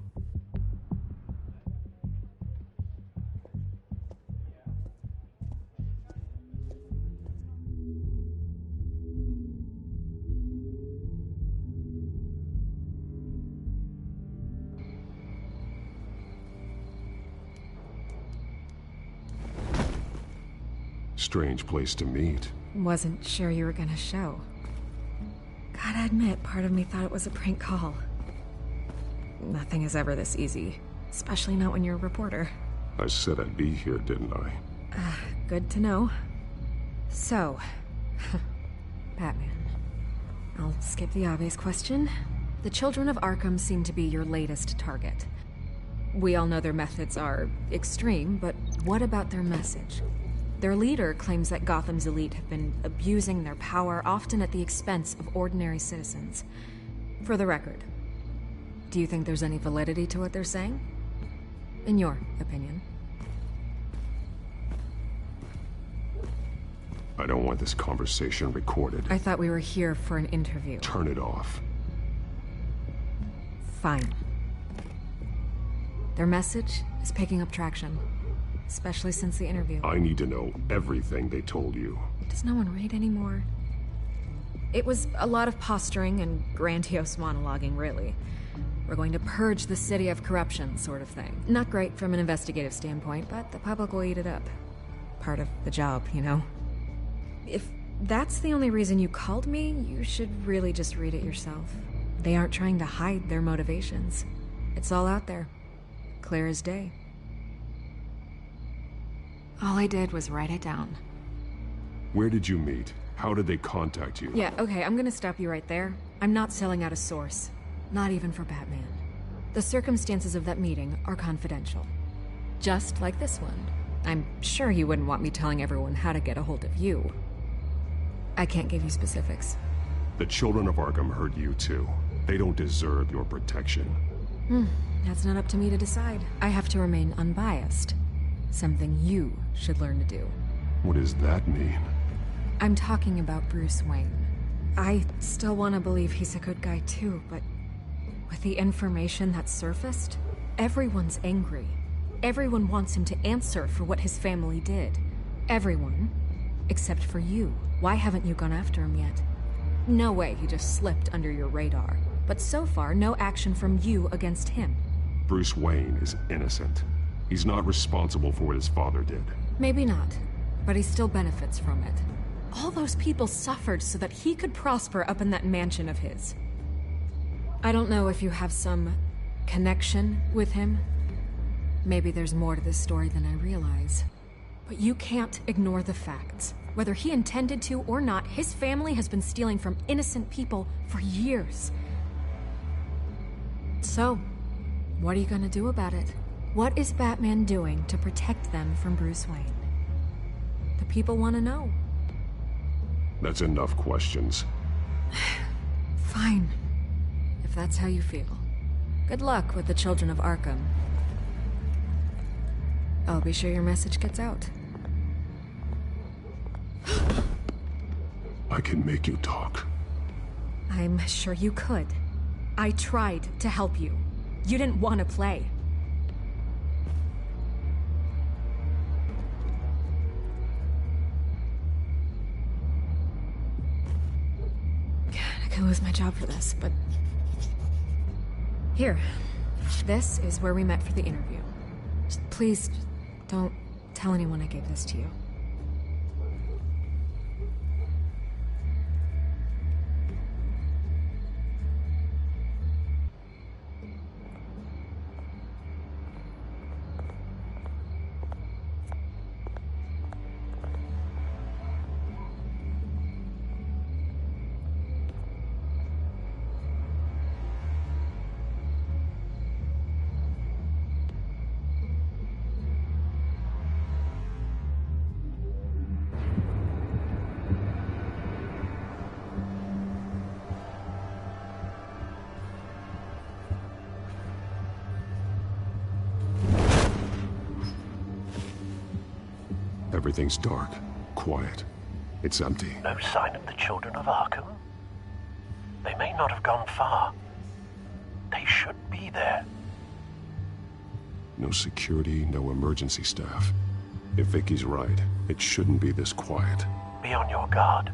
Strange place to meet. Wasn't sure you were gonna show. Gotta admit, part of me thought it was a prank call. Nothing is ever this easy, especially not when you're a reporter. I said I'd be here, didn't I? Good to know. So, Batman. I'll skip the obvious question. The Children of Arkham seem to be your latest target. We all know their methods are extreme, but what about their message? Their leader claims that Gotham's elite have been abusing their power, often at the expense of ordinary citizens. For the record, do you think there's any validity to what they're saying? In your opinion? I don't want this conversation recorded. I thought we were here for an interview. Turn it off. Fine. Their message is picking up traction. Especially since the interview. I need to know everything they told you. Does no one read anymore? It was a lot of posturing and grandiose monologuing, really. We're going to purge the city of corruption, sort of thing. Not great from an investigative standpoint, but the public will eat it up. Part of the job, you know? If that's the only reason you called me, you should really just read it yourself. They aren't trying to hide their motivations. It's all out there. Clear as day. All I did was write it down. Where did you meet? How did they contact you? Yeah, okay, I'm gonna stop you right there. I'm not selling out a source. Not even for Batman. The circumstances of that meeting are confidential. Just like this one. I'm sure you wouldn't want me telling everyone how to get a hold of you. I can't give you specifics. The children of Arkham heard you too. They don't deserve your protection. That's not up to me to decide. I have to remain unbiased. Something you should learn to do. What does that mean? I'm talking about Bruce Wayne. I still want to believe he's a good guy too, but with the information that surfaced, everyone's angry. Everyone wants him to answer for what his family did. Everyone, except for you. Why haven't you gone after him yet? No way he just slipped under your radar. But so far, no action from you against him. Bruce Wayne is innocent. He's not responsible for what his father did. Maybe not, but he still benefits from it. All those people suffered so that he could prosper up in that mansion of his. I don't know if you have some connection with him. Maybe there's more to this story than I realize. But you can't ignore the facts. Whether he intended to or not, his family has been stealing from innocent people for years. So, what are you gonna do about it? What is Batman doing to protect them from Bruce Wayne? The people want to know. That's enough questions. Fine. If that's how you feel. Good luck with the children of Arkham. I'll be sure your message gets out. I can make you talk. I'm sure you could. I tried to help you. You didn't want to play. I could lose my job for this, but... Here. This is where we met for the interview. Just please, don't tell anyone I gave this to you. Everything's dark, quiet. It's empty. No sign of the children of Arkham? They may not have gone far. They should be there. No security, no emergency staff. If Vicky's right, it shouldn't be this quiet. Be on your guard.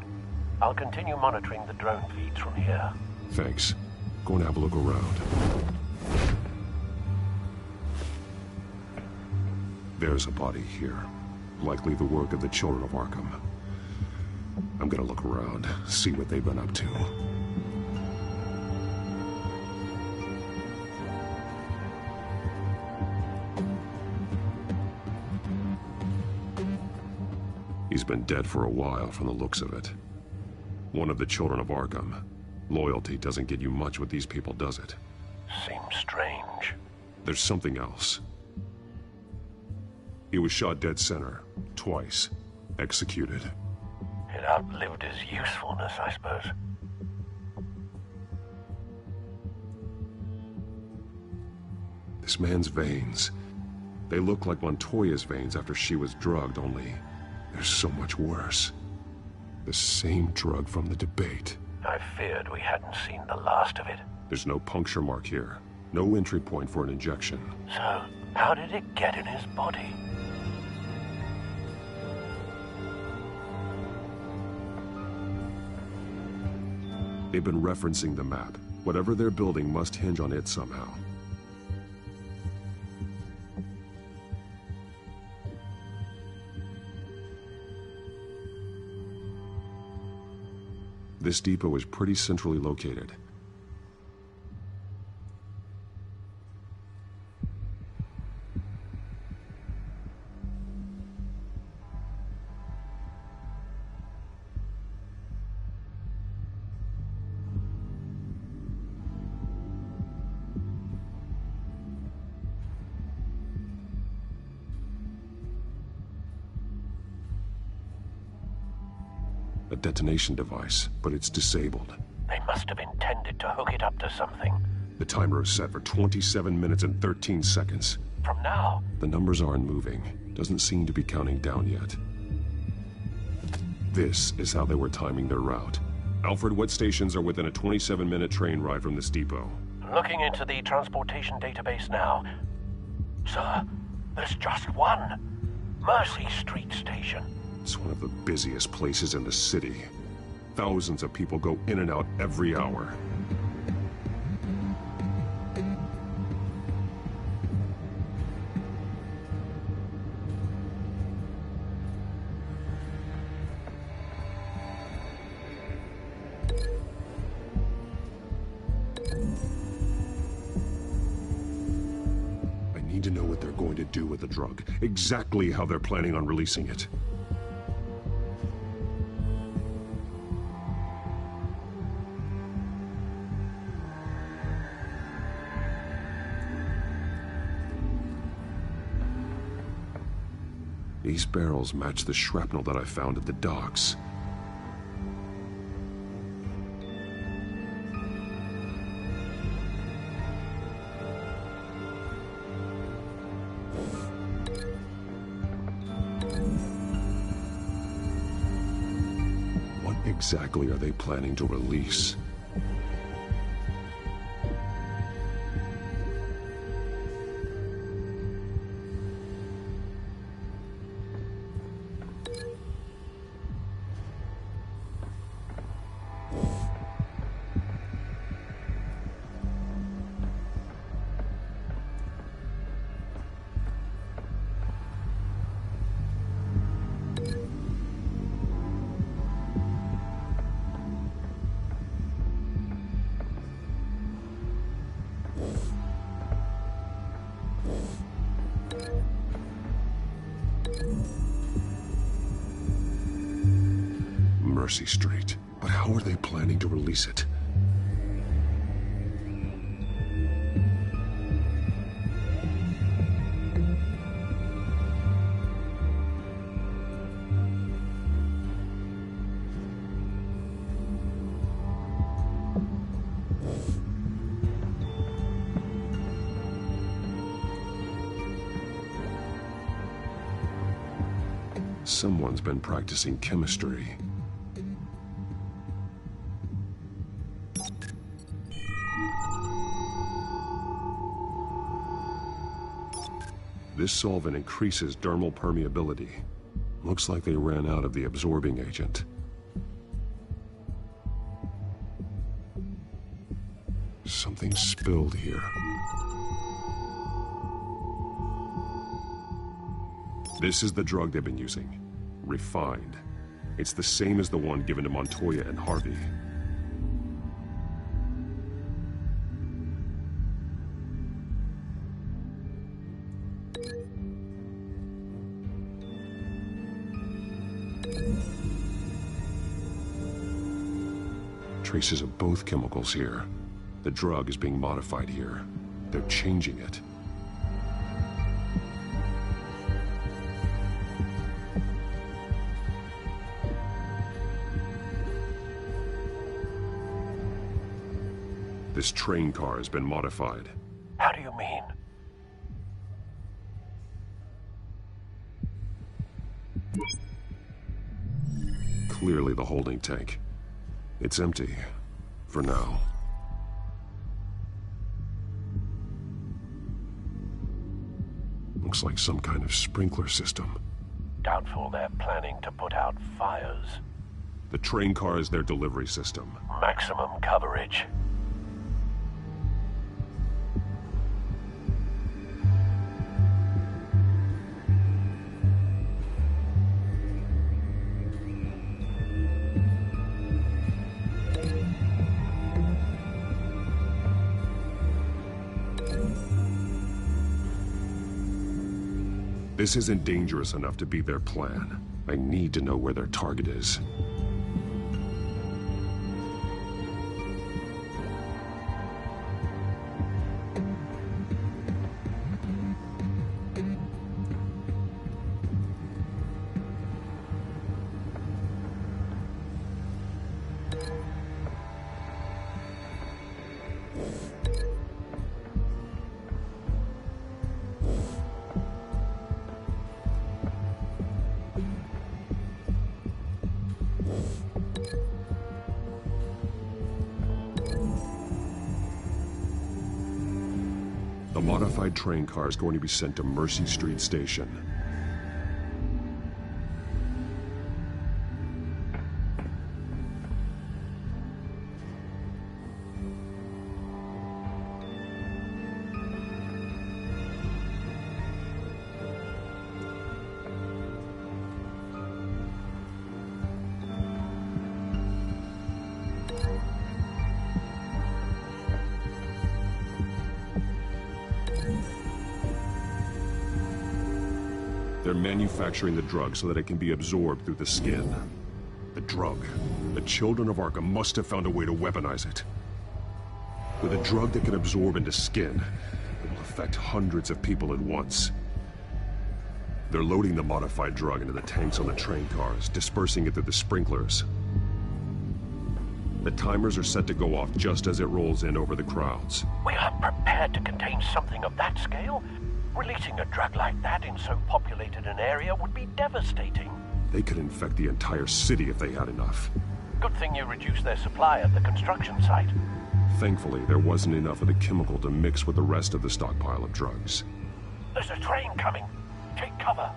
I'll continue monitoring the drone feeds from here. Thanks. Go and have a look around. There's a body here. Likely the work of the children of Arkham. I'm gonna look around, see what they've been up to. He's been dead for a while from the looks of it. One of the children of Arkham. Loyalty doesn't get you much with these people, does it? Seems strange. There's something else. He was shot dead center, twice, executed. It outlived his usefulness, I suppose. This man's veins. They look like Montoya's veins after she was drugged, only they're so much worse. The same drug from the debate. I feared we hadn't seen the last of it. There's no puncture mark here. No entry point for an injection. So, how did it get in his body? They've been referencing the map. Whatever they're building must hinge on it somehow. This depot is pretty centrally located. A detonation device, but it's disabled. They must have intended to hook it up to something. The timer is set for 27 minutes and 13 seconds. From now? The numbers aren't moving. Doesn't seem to be counting down yet. This is how they were timing their route. Alfred, what stations are within a 27-minute train ride from this depot? Looking into the transportation database now. Sir, there's just one. Mercy Street Station. It's one of the busiest places in the city. Thousands of people go in and out every hour. I need to know what they're going to do with the drug. Exactly how they're planning on releasing it. These barrels match the shrapnel that I found at the docks. What exactly are they planning to release? Mercy Street. But how are they planning to release it? Someone's been practicing chemistry. This solvent increases dermal permeability. Looks like they ran out of the absorbing agent. Something spilled here. This is the drug they've been using. Refined. It's the same as the one given to Montoya and Harvey. Traces of both chemicals here. The drug is being modified here. They're changing it. This train car has been modified. How do you mean? Clearly the holding tank. It's empty. For now. Looks like some kind of sprinkler system. Doubtful they're planning to put out fires. The train car is their delivery system. Maximum coverage. This isn't dangerous enough to be their plan. I need to know where their target is. The modified train car is going to be sent to Mercy Street Station. They're manufacturing the drug so that it can be absorbed through the skin. The drug. The children of Arkham must have found a way to weaponize it. With a drug that can absorb into skin, it will affect hundreds of people at once. They're loading the modified drug into the tanks on the train cars, dispersing it through the sprinklers. The timers are set to go off just as it rolls in over the crowds. We aren't prepared to contain something of that scale. Releasing a drug like that in so populated an area would be devastating. They could infect the entire city if they had enough. Good thing you reduced their supply at the construction site. Thankfully, there wasn't enough of the chemical to mix with the rest of the stockpile of drugs. There's a train coming. Take cover.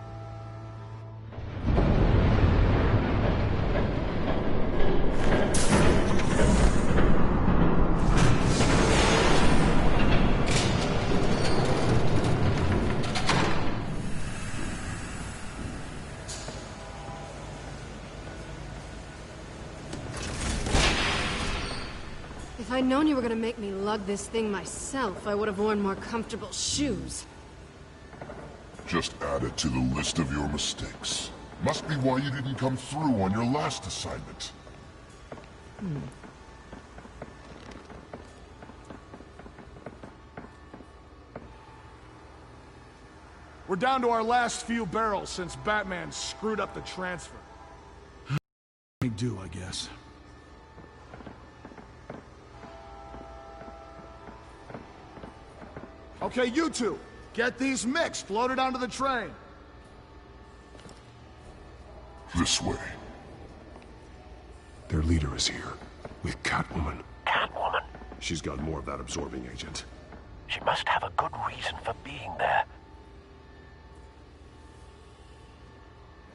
If I'd known you were gonna make me lug this thing myself, I would have worn more comfortable shoes. Just add it to the list of your mistakes. Must be why you didn't come through on your last assignment. We're down to our last few barrels since Batman screwed up the transfer. We do, I guess. Okay, you two, get these mixed, loaded onto the train. This way. Their leader is here, with Catwoman. Catwoman? She's got more of that absorbing agent. She must have a good reason for being there.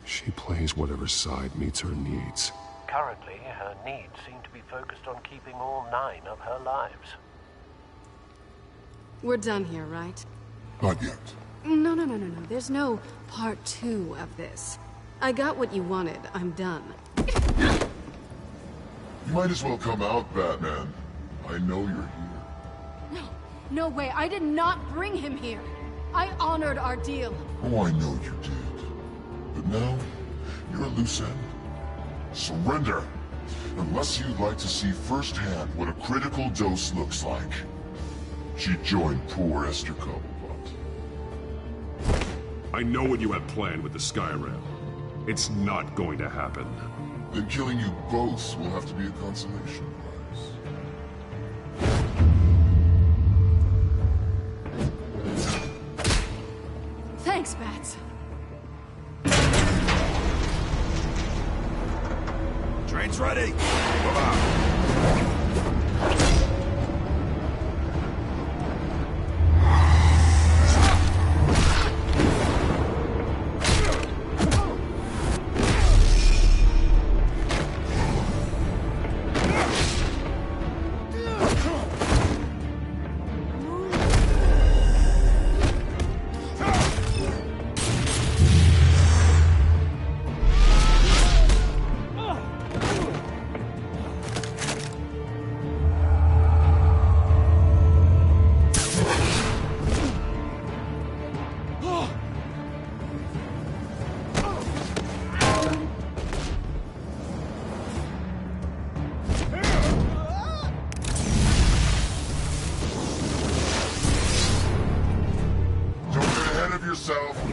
She plays whatever side meets her needs. Currently, her needs seem to be focused on keeping all 9 of her lives. We're done here, right? Not yet. No. There's no part 2 of this. I got what you wanted. I'm done. You might as well come out, Batman. I know you're here. No way. I did not bring him here. I honored our deal. Oh, I know you did. But now, you're a loose end. Surrender! Unless you'd like to see firsthand what a critical dose looks like. She joined poor Esther Cobblepot. I know what you have planned with the Skyrail. It's not going to happen. Then killing you both will have to be a consolation prize. Thanks, Bats. Train's ready. Come on.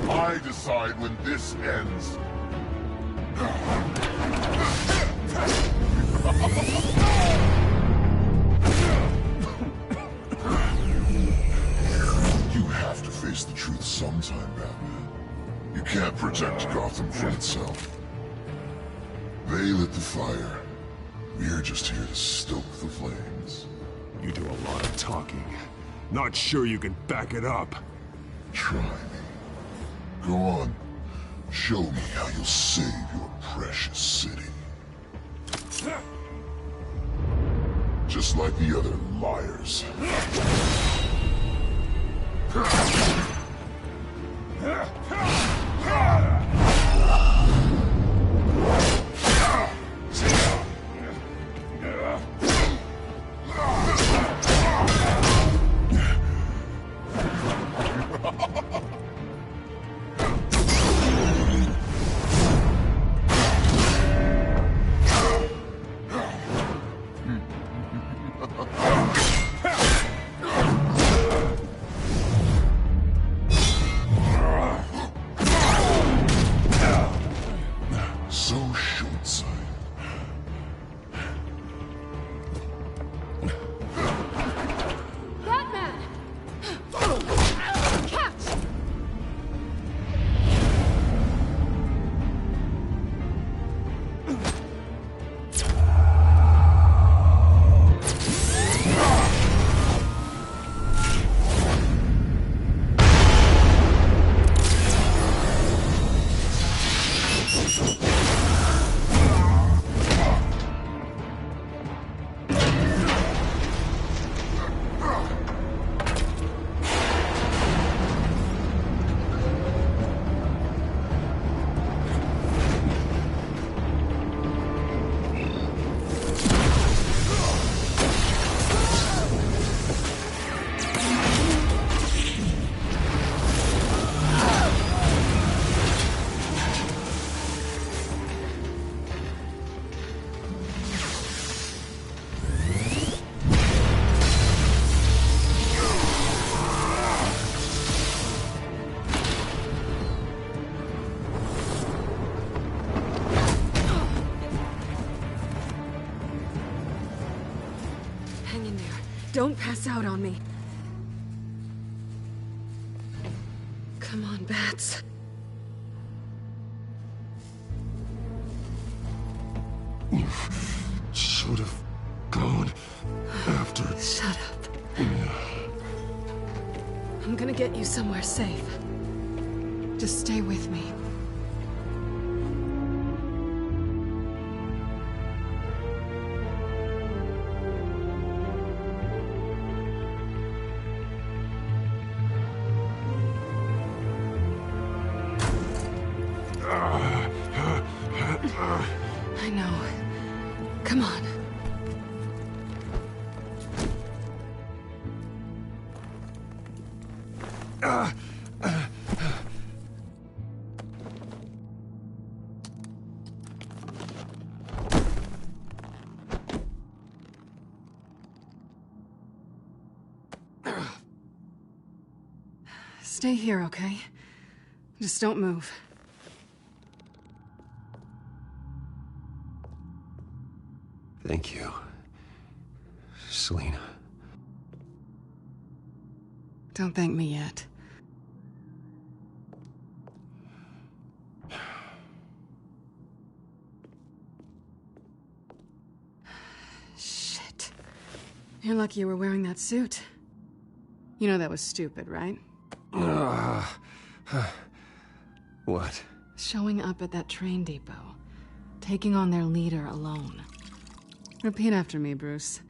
I decide when this ends. You have to face the truth sometime, Batman. You can't protect Gotham from itself. They lit the fire, We're just here to stoke the flames. You do a lot of talking. Not sure you can back it up. Try me. Go on. Show me how you'll save your precious city. Just like the other liars. Don't pass out on me. Come on, Bats. You should have gone after... Shut up. I'm gonna get you somewhere safe. Just stay with me. I know. Come on. Stay here, okay? Just don't move. Thank you, Selina. Don't thank me yet. Shit. You're lucky you were wearing that suit. You know that was stupid, right? What? Showing up at that train depot. Taking on their leader alone. Repeat after me, Bruce.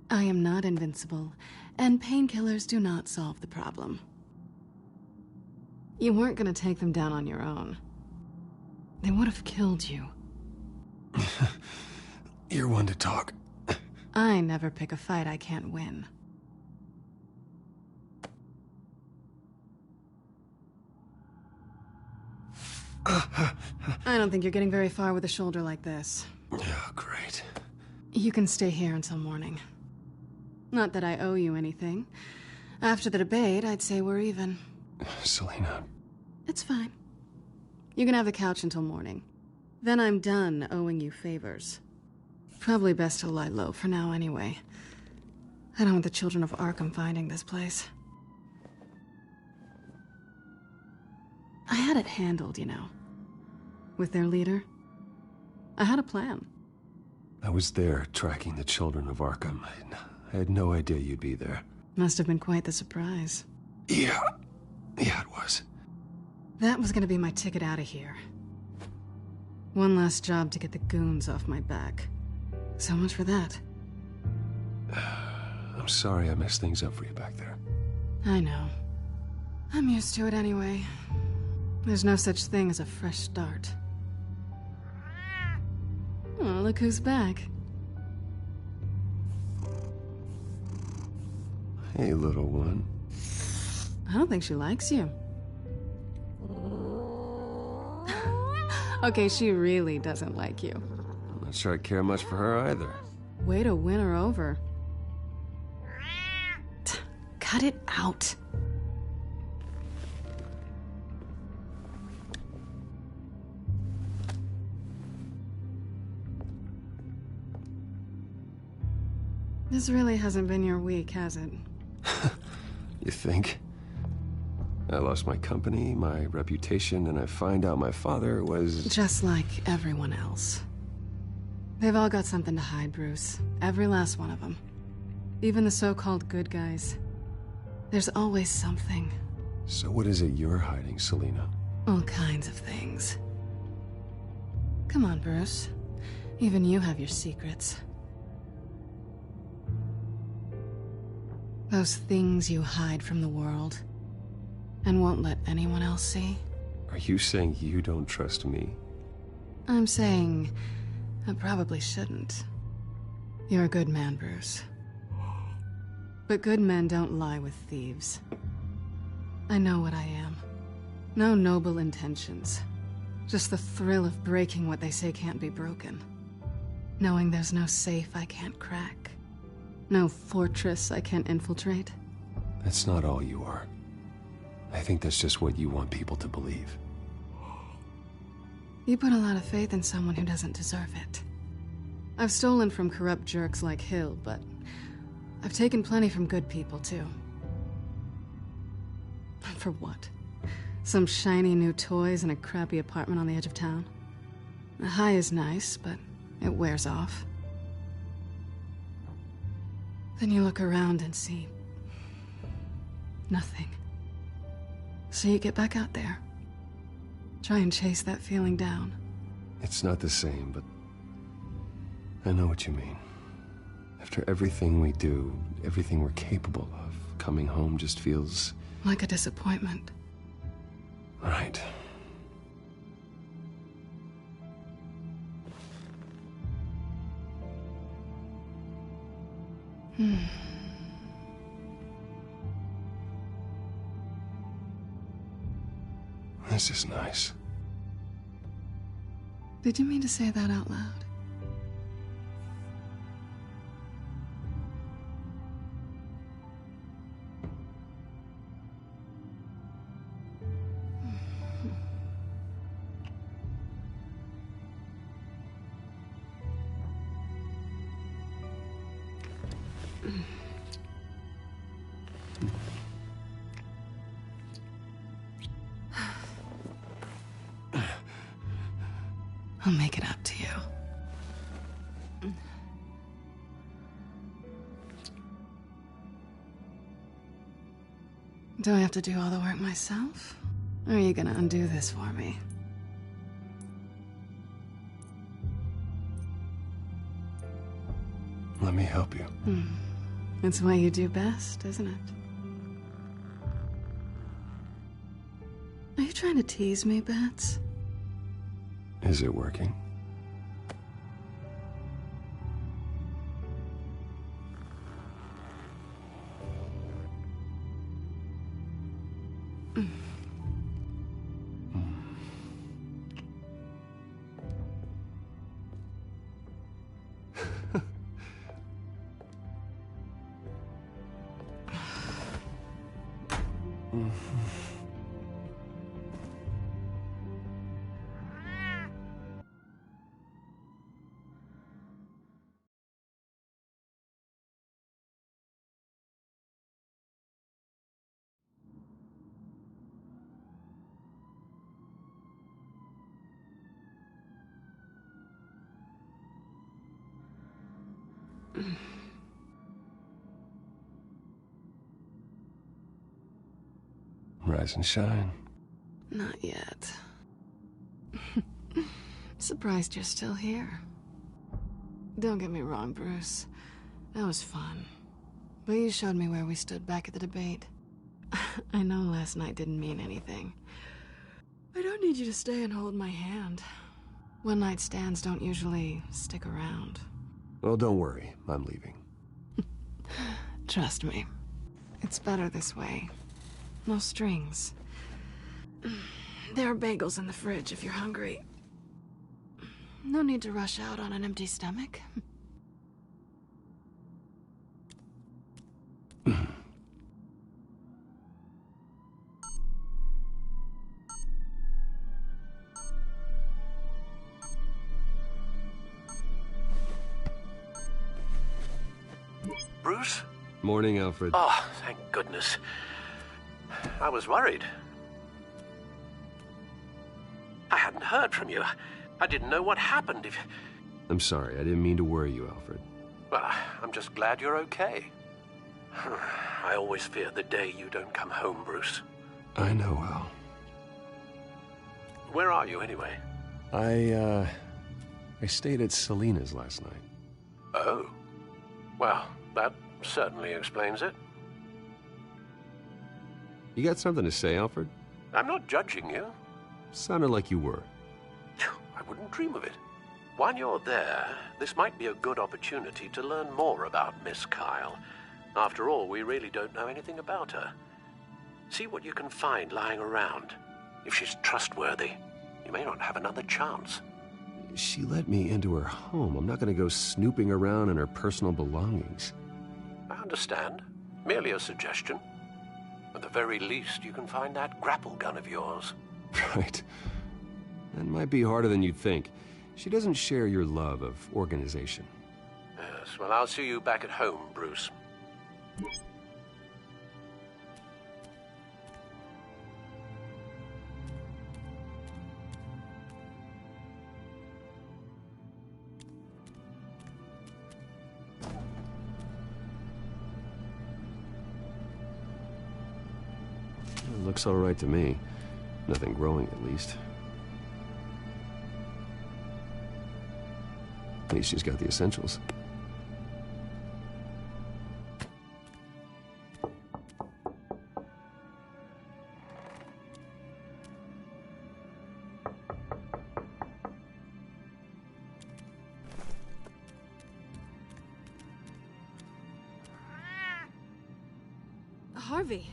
I am not invincible, and painkillers do not solve the problem. You weren't gonna take them down on your own. They would have killed you. You're one to talk. I never pick a fight I can't win. I don't think you're getting very far with a shoulder like this. Oh, great. You can stay here until morning. Not that I owe you anything. After the debate, I'd say we're even. Selina. It's fine. You can have the couch until morning. Then I'm done owing you favors. Probably best to lie low for now anyway. I don't want the children of Arkham finding this place. I had it handled, you know. With their leader. I had a plan. I was there, tracking the children of Arkham. I had no idea you'd be there. Must have been quite the surprise. Yeah, it was. That was gonna be my ticket out of here. One last job to get the goons off my back. So much for that. I'm sorry I messed things up for you back there. I know. I'm used to it anyway. There's no such thing as a fresh start. Oh, look who's back. Hey, little one. I don't think she likes you. Okay, she really doesn't like you. I'm not sure I care much for her either. Way to win her over. Cut it out. This really hasn't been your week, has it? You think? I lost my company, my reputation, and I find out my father was... Just like everyone else. They've all got something to hide, Bruce. Every last one of them. Even the so-called good guys. There's always something. So what is it you're hiding, Selina? All kinds of things. Come on, Bruce. Even you have your secrets. Those things you hide from the world and won't let anyone else see. Are you saying you don't trust me? I'm saying I probably shouldn't. You're a good man, Bruce. But good men don't lie with thieves. I know what I am. No noble intentions. Just the thrill of breaking what they say can't be broken. Knowing there's no safe I can't crack. No fortress I can't infiltrate. That's not all you are. I think that's just what you want people to believe. You put a lot of faith in someone who doesn't deserve it. I've stolen from corrupt jerks like Hill, but I've taken plenty from good people, too. For what? Some shiny new toys and a crappy apartment on the edge of town? The high is nice, but it wears off. Then you look around and see... nothing. So you get back out there. Try and chase that feeling down. It's not the same, but I know what you mean. After everything we do, everything we're capable of, coming home just feels... like a disappointment. Right. This is nice. Did you mean to say that out loud? I'll make it up to you. Do I have to do all the work myself? Or are you gonna undo this for me? Let me help you. It's what you do best, isn't it? Are you trying to tease me, Bats? Is it working? Rise and shine. Not yet. Surprised you're still here. Don't get me wrong, Bruce. That was fun. But you showed me where we stood back at the debate. I know last night didn't mean anything. I don't need you to stay and hold my hand. One-night stands don't usually stick around. Well, don't worry. I'm leaving. Trust me. It's better this way. No strings. There are bagels in the fridge if you're hungry. No need to rush out on an empty stomach. Bruce? Morning, Alfred. Oh, thank goodness. I was worried. I hadn't heard from you. I didn't know what happened if... I'm sorry. I didn't mean to worry you, Alfred. Well, I'm just glad you're okay. I always fear the day you don't come home, Bruce. I know, Al. Where are you, anyway? I stayed at Selena's last night. Oh. Well, that certainly explains it. You got something to say, Alfred? I'm not judging you. Sounded like you were. I wouldn't dream of it. While you're there, this might be a good opportunity to learn more about Miss Kyle. After all, we really don't know anything about her. See what you can find lying around. If she's trustworthy, you may not have another chance. She let me into her home. I'm not going to go snooping around in her personal belongings. I understand. Merely a suggestion. At the very least, you can find that grapple gun of yours. Right. That might be harder than you'd think. She doesn't share your love of organization. Yes, well, I'll see you back at home, Bruce. It looks all right to me. Nothing growing, at least. At least she's got the essentials. Harvey.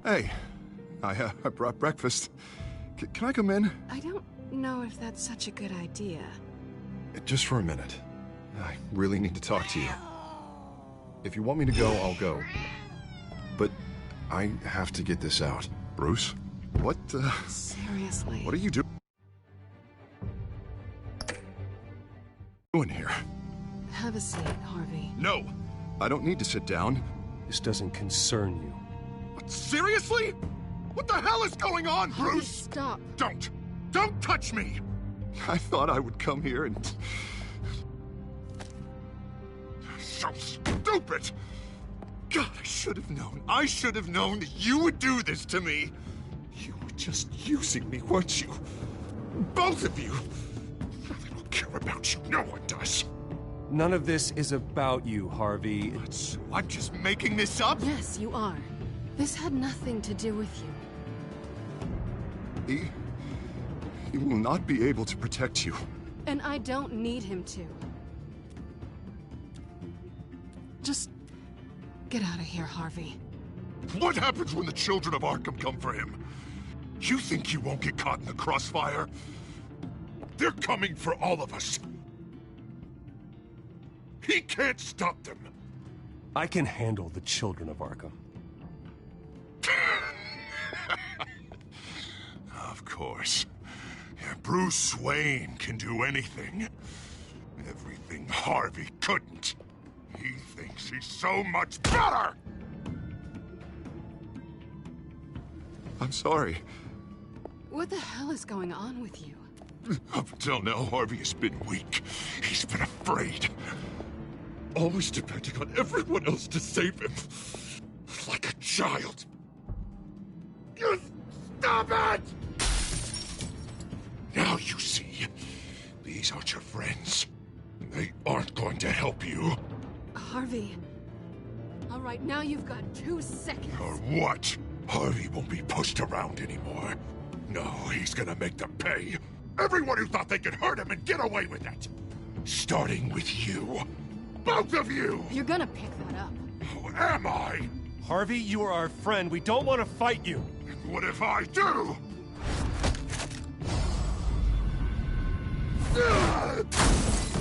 Hey, I brought breakfast. Can I come in? I don't know if that's such a good idea. Just for a minute. I really need to talk to you. If you want me to go, I'll go. But I have to get this out. Bruce? What, Seriously? What are you doing here? Have a seat, Harvey. No! I don't need to sit down. This doesn't concern you. What, seriously? What the hell is going on, Harvey, Bruce? stop. Don't touch me! I thought I would come here and... So stupid! God, I should have known. I should have known that you would do this to me. You were just using me, weren't you? Both of you. I don't care about you. No one does. None of this is about you, Harvey. So I'm just making this up? Yes, you are. This had nothing to do with you. He will not be able to protect you. And I don't need him to. Just get out of here, Harvey. What happens when the children of Arkham come for him? You think you won't get caught in the crossfire? They're coming for all of us. He can't stop them. I can handle the children of Arkham. Of course. Yeah, Bruce Wayne can do anything. Everything Harvey couldn't. He thinks he's so much better! I'm sorry. What the hell is going on with you? Up until now, Harvey has been weak. He's been afraid. always depending on everyone else to save him. Like a child. You stop it! Now you see, these aren't your friends. They aren't going to help you. Harvey. All right, now you've got 2 seconds. Or what? Harvey won't be pushed around anymore. No, he's gonna make them pay. Everyone who thought they could hurt him and get away with it. Starting with you. Both of you! You're gonna pick that up. Who am I? Harvey, you are our friend. We don't want to fight you. What if I do?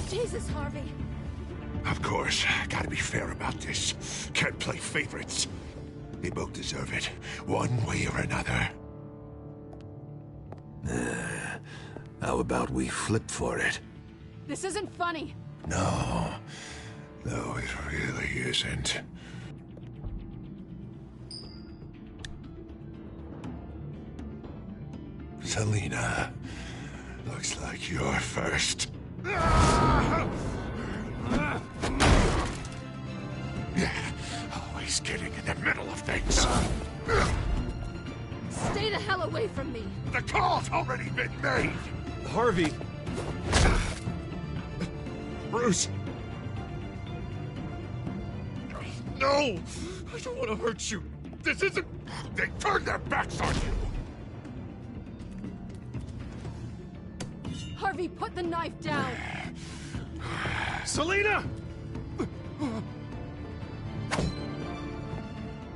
Jesus, Harvey. Of course, gotta be fair about this. Can't play favorites. They both deserve it, one way or another. How about we flip for it? This isn't funny. No, it really isn't. Selina, looks like you're first. Always getting in the middle of things. Stay the hell away from me. The call's already been made. Harvey. Bruce. No! I don't want to hurt you. This isn't... They turned their backs on you. Harvey, put the knife down. Selina!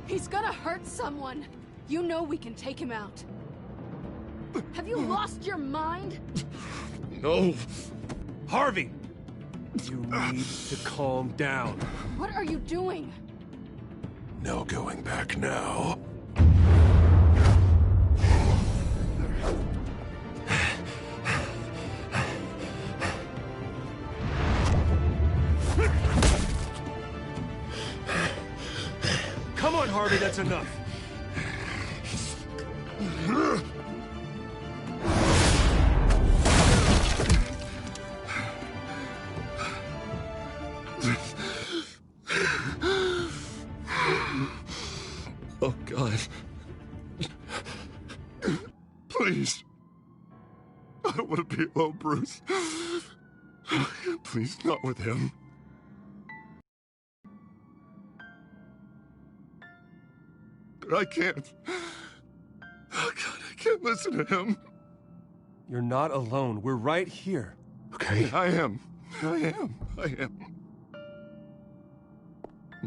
He's gonna hurt someone. You know we can take him out. Have you lost your mind? No. Harvey! You need to calm down. What are you doing? No going back now. Come on, Harvey, that's enough. Oh, God. Please. I don't want to be alone, Bruce. Please, not with him. I can't. Oh, God, I can't listen to him. You're not alone. We're right here. Okay, I am.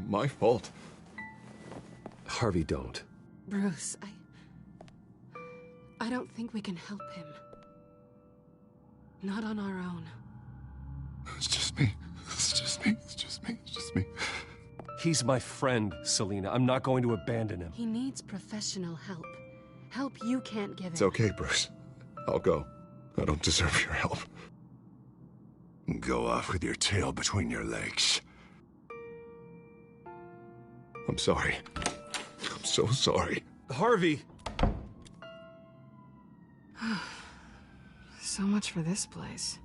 My fault. Harvey, don't. Bruce, I don't think we can help him. Not on our own. It's just me. He's my friend, Selina. I'm not going to abandon him. He needs professional help. Help you can't give him. It's okay, Bruce. I'll go. I don't deserve your help. Go off with your tail between your legs. I'm sorry. I'm so sorry. Harvey! So much for this place.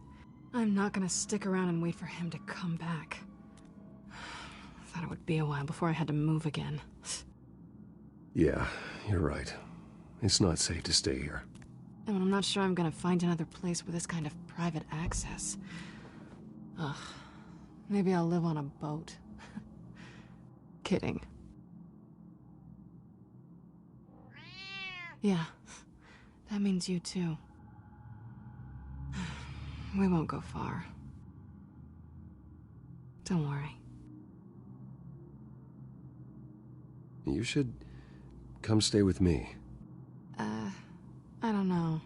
I'm not gonna stick around and wait for him to come back. Thought it would be a while before I had to move again. Yeah, you're right. It's not safe to stay here. And I'm not sure I'm gonna find another place with this kind of private access. Ugh. Maybe I'll live on a boat. Kidding. Yeah. That means you too. We won't go far. Don't worry. You should come stay with me. I don't know.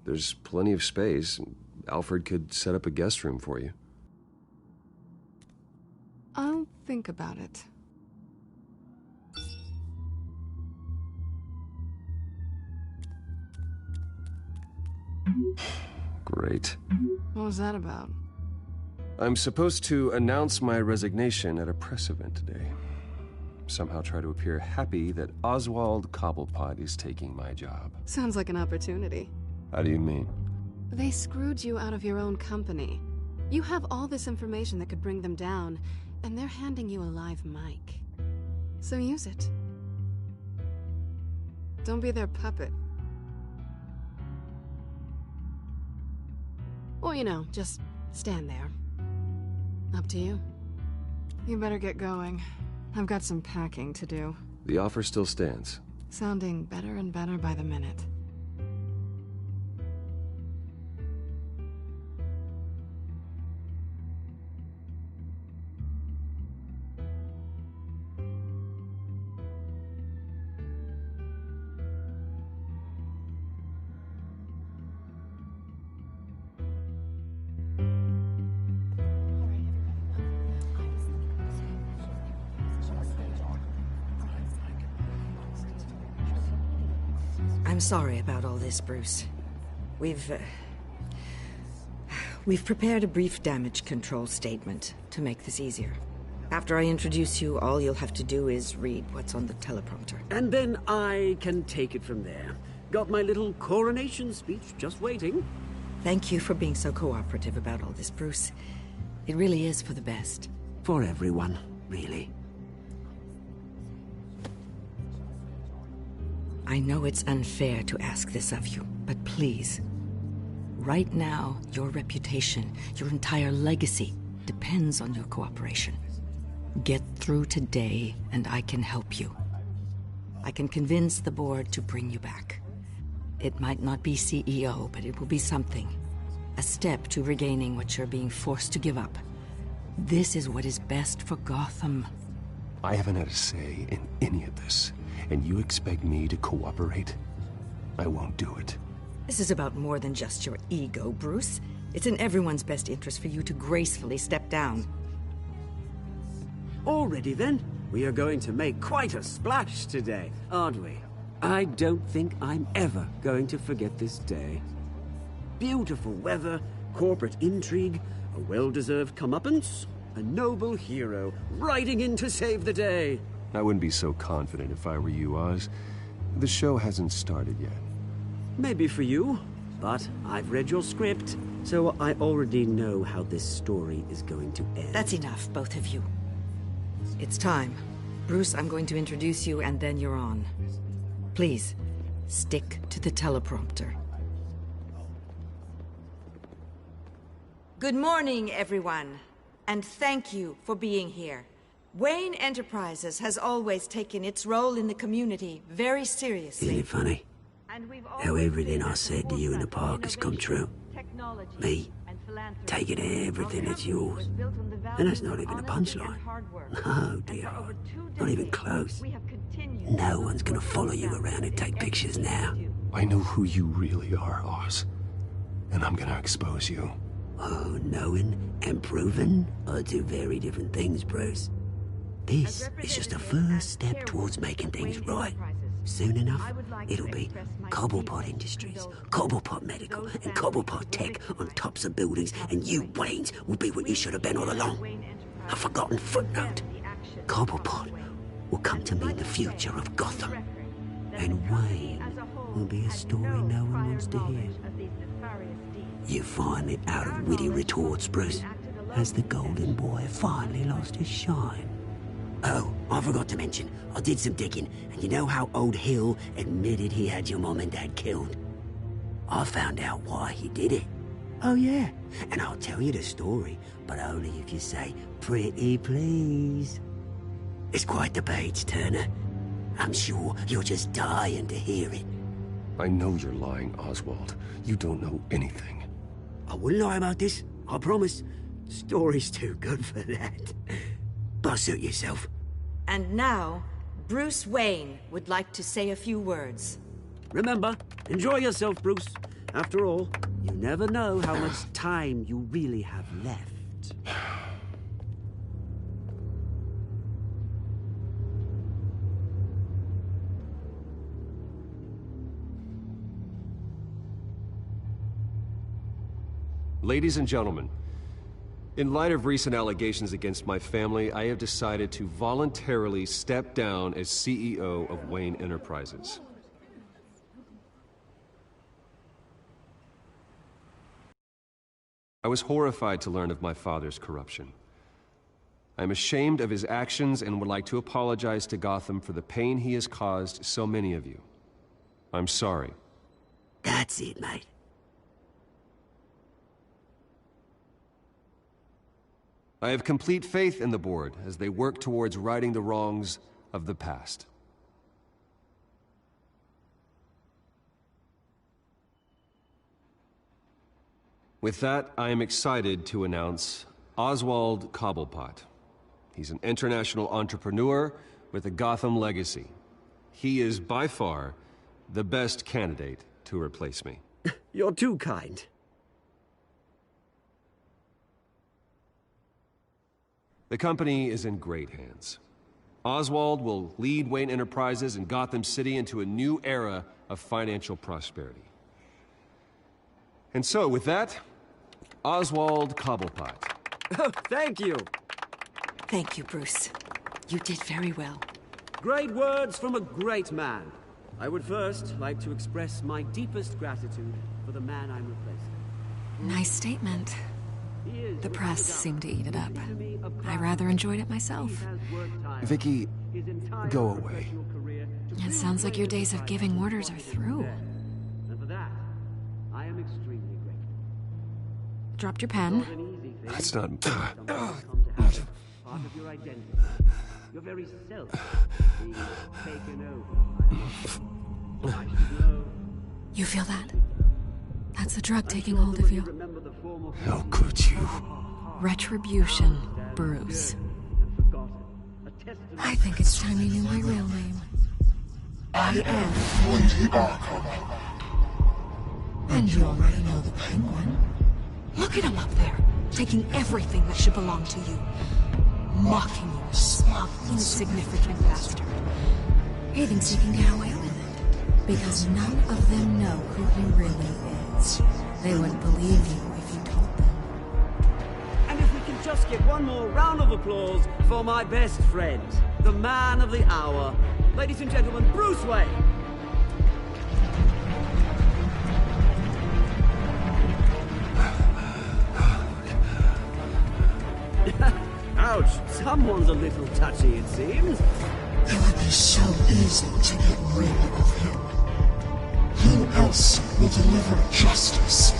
There's plenty of space. Alfred could set up a guest room for you. I'll think about it. Great. What was that about? I'm supposed to announce my resignation at a press event today. Somehow try to appear happy that Oswald Cobblepot is taking my job. Sounds like an opportunity. How do you mean? They screwed you out of your own company. You have all this information that could bring them down, And they're handing you a live mic. So use it. Don't be their puppet. Or, you know, just stand there. Up to you. You better get going. I've got some packing to do. The offer still stands. Sounding better and better by the minute. I'm sorry about all this, Bruce. We've prepared a brief damage control statement to make this easier. After I introduce you, all you'll have to do is read what's on the teleprompter. And then I can take it from there. Got my little coronation speech just waiting. Thank you for being so cooperative about all this, Bruce. It really is for the best. For everyone, really. I know it's unfair to ask this of you, but please. Right now, your reputation, your entire legacy, depends on your cooperation. Get through today, and I can help you. I can convince the board to bring you back. It might not be CEO, but it will be something. A step to regaining what you're being forced to give up. This is what is best for Gotham. I haven't had a say in any of this, and you expect me to cooperate? I won't do it. This is about more than just your ego, Bruce. It's in everyone's best interest for you to gracefully step down. Already then, we are going to make quite a splash today, aren't we? I don't think I'm ever going to forget this day. Beautiful weather, corporate intrigue, a well-deserved comeuppance, a noble hero riding in to save the day. I wouldn't be so confident if I were you, Oz. The show hasn't started yet. Maybe for you, but I've read your script, so I already know how this story is going to end. That's enough, both of you. It's time. Bruce, I'm going to introduce you, and then you're on. Please, stick to the teleprompter. Good morning, everyone, and thank you for being here. Wayne Enterprises has always taken its role in the community very seriously. Isn't it funny? How everything I said to you in the park has come true. Me, taking everything that's yours. And that's not even a punchline. No, dear. Not even close. No one's gonna follow you around and take pictures now. I know who you really are, Oz. And I'm gonna expose you. Oh, knowing and proving are two very different things, Bruce. This is just a first step towards making things right. Soon enough, it'll be Cobblepot Industries, Cobblepot Medical, and Cobblepot Tech on tops of buildings, and you, Waynes, will be what you should have been all along. A forgotten footnote. Cobblepot will come to mean the future of Gotham. And Wayne will be a story no one wants to hear. You finally out of witty retorts, Bruce, as the golden boy finally lost his shine. Oh, I forgot to mention, I did some digging, and you know how old Hill admitted he had your mom and dad killed? I found out why he did it. Oh yeah, and I'll tell you the story, but only if you say, pretty please. It's quite the page, Turner. I'm sure you're just dying to hear it. I know you're lying, Oswald. You don't know anything. I wouldn't lie about this, I promise. The story's too good for that. But suit yourself. And now, Bruce Wayne would like to say a few words. Remember, enjoy yourself, Bruce. After all, you never know how much time you really have left. Ladies and gentlemen, in light of recent allegations against my family, I have decided to voluntarily step down as CEO of Wayne Enterprises. I was horrified to learn of my father's corruption. I'm ashamed of his actions and would like to apologize to Gotham for the pain he has caused so many of you. I'm sorry. That's it, mate. I have complete faith in the board as they work towards righting the wrongs of the past. With that, I am excited to announce Oswald Cobblepot. He's an international entrepreneur with a Gotham legacy. He is by far the best candidate to replace me. You're too kind. The company is in great hands. Oswald will lead Wayne Enterprises and Gotham City into a new era of financial prosperity. And so, with that, Oswald Cobblepot. Oh, thank you. Thank you, Bruce. You did very well. Great words from a great man. I would first like to express my deepest gratitude for the man I'm replacing. Nice statement. The press seemed to eat it up. I rather enjoyed it myself. Vicky, go away. It sounds like your days of giving orders are through. And for that, I am extremely grateful. Dropped your pen. That's not... Part of your identity. Your very self being taken over. I should know. You feel that? That's the drug taking hold of you. How could you? Retribution, Bruce. I think it's time you knew my real name. I am Lady Arkham. And you already know the Penguin. Look at him up there, taking everything that should belong to you. Mocking you, smug, insignificant bastard. He thinks he can get away with it. Because none of them know who he really is. They wouldn't believe you if you told them. And if we can just get one more round of applause for my best friend, the man of the hour, ladies and gentlemen, Bruce Wayne. Ouch, someone's a little touchy, it seems. It would be so easy to get rid of him. Who else will deliver justice?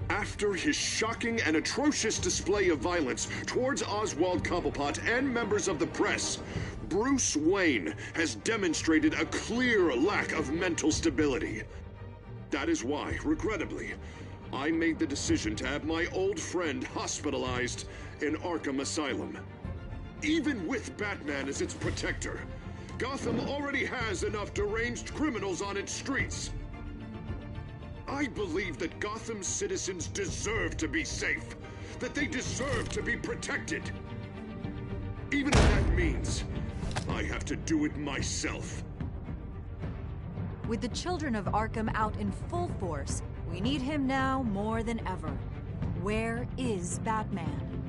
After his shocking and atrocious display of violence towards Oswald Cobblepot and members of the press, Bruce Wayne has demonstrated a clear lack of mental stability. That is why, regrettably, I made the decision to have my old friend hospitalized in Arkham Asylum. Even with Batman as its protector, Gotham already has enough deranged criminals on its streets. I believe that Gotham's citizens deserve to be safe, that they deserve to be protected. Even if that means I have to do it myself. With the children of Arkham out in full force, we need him now more than ever. Where is Batman?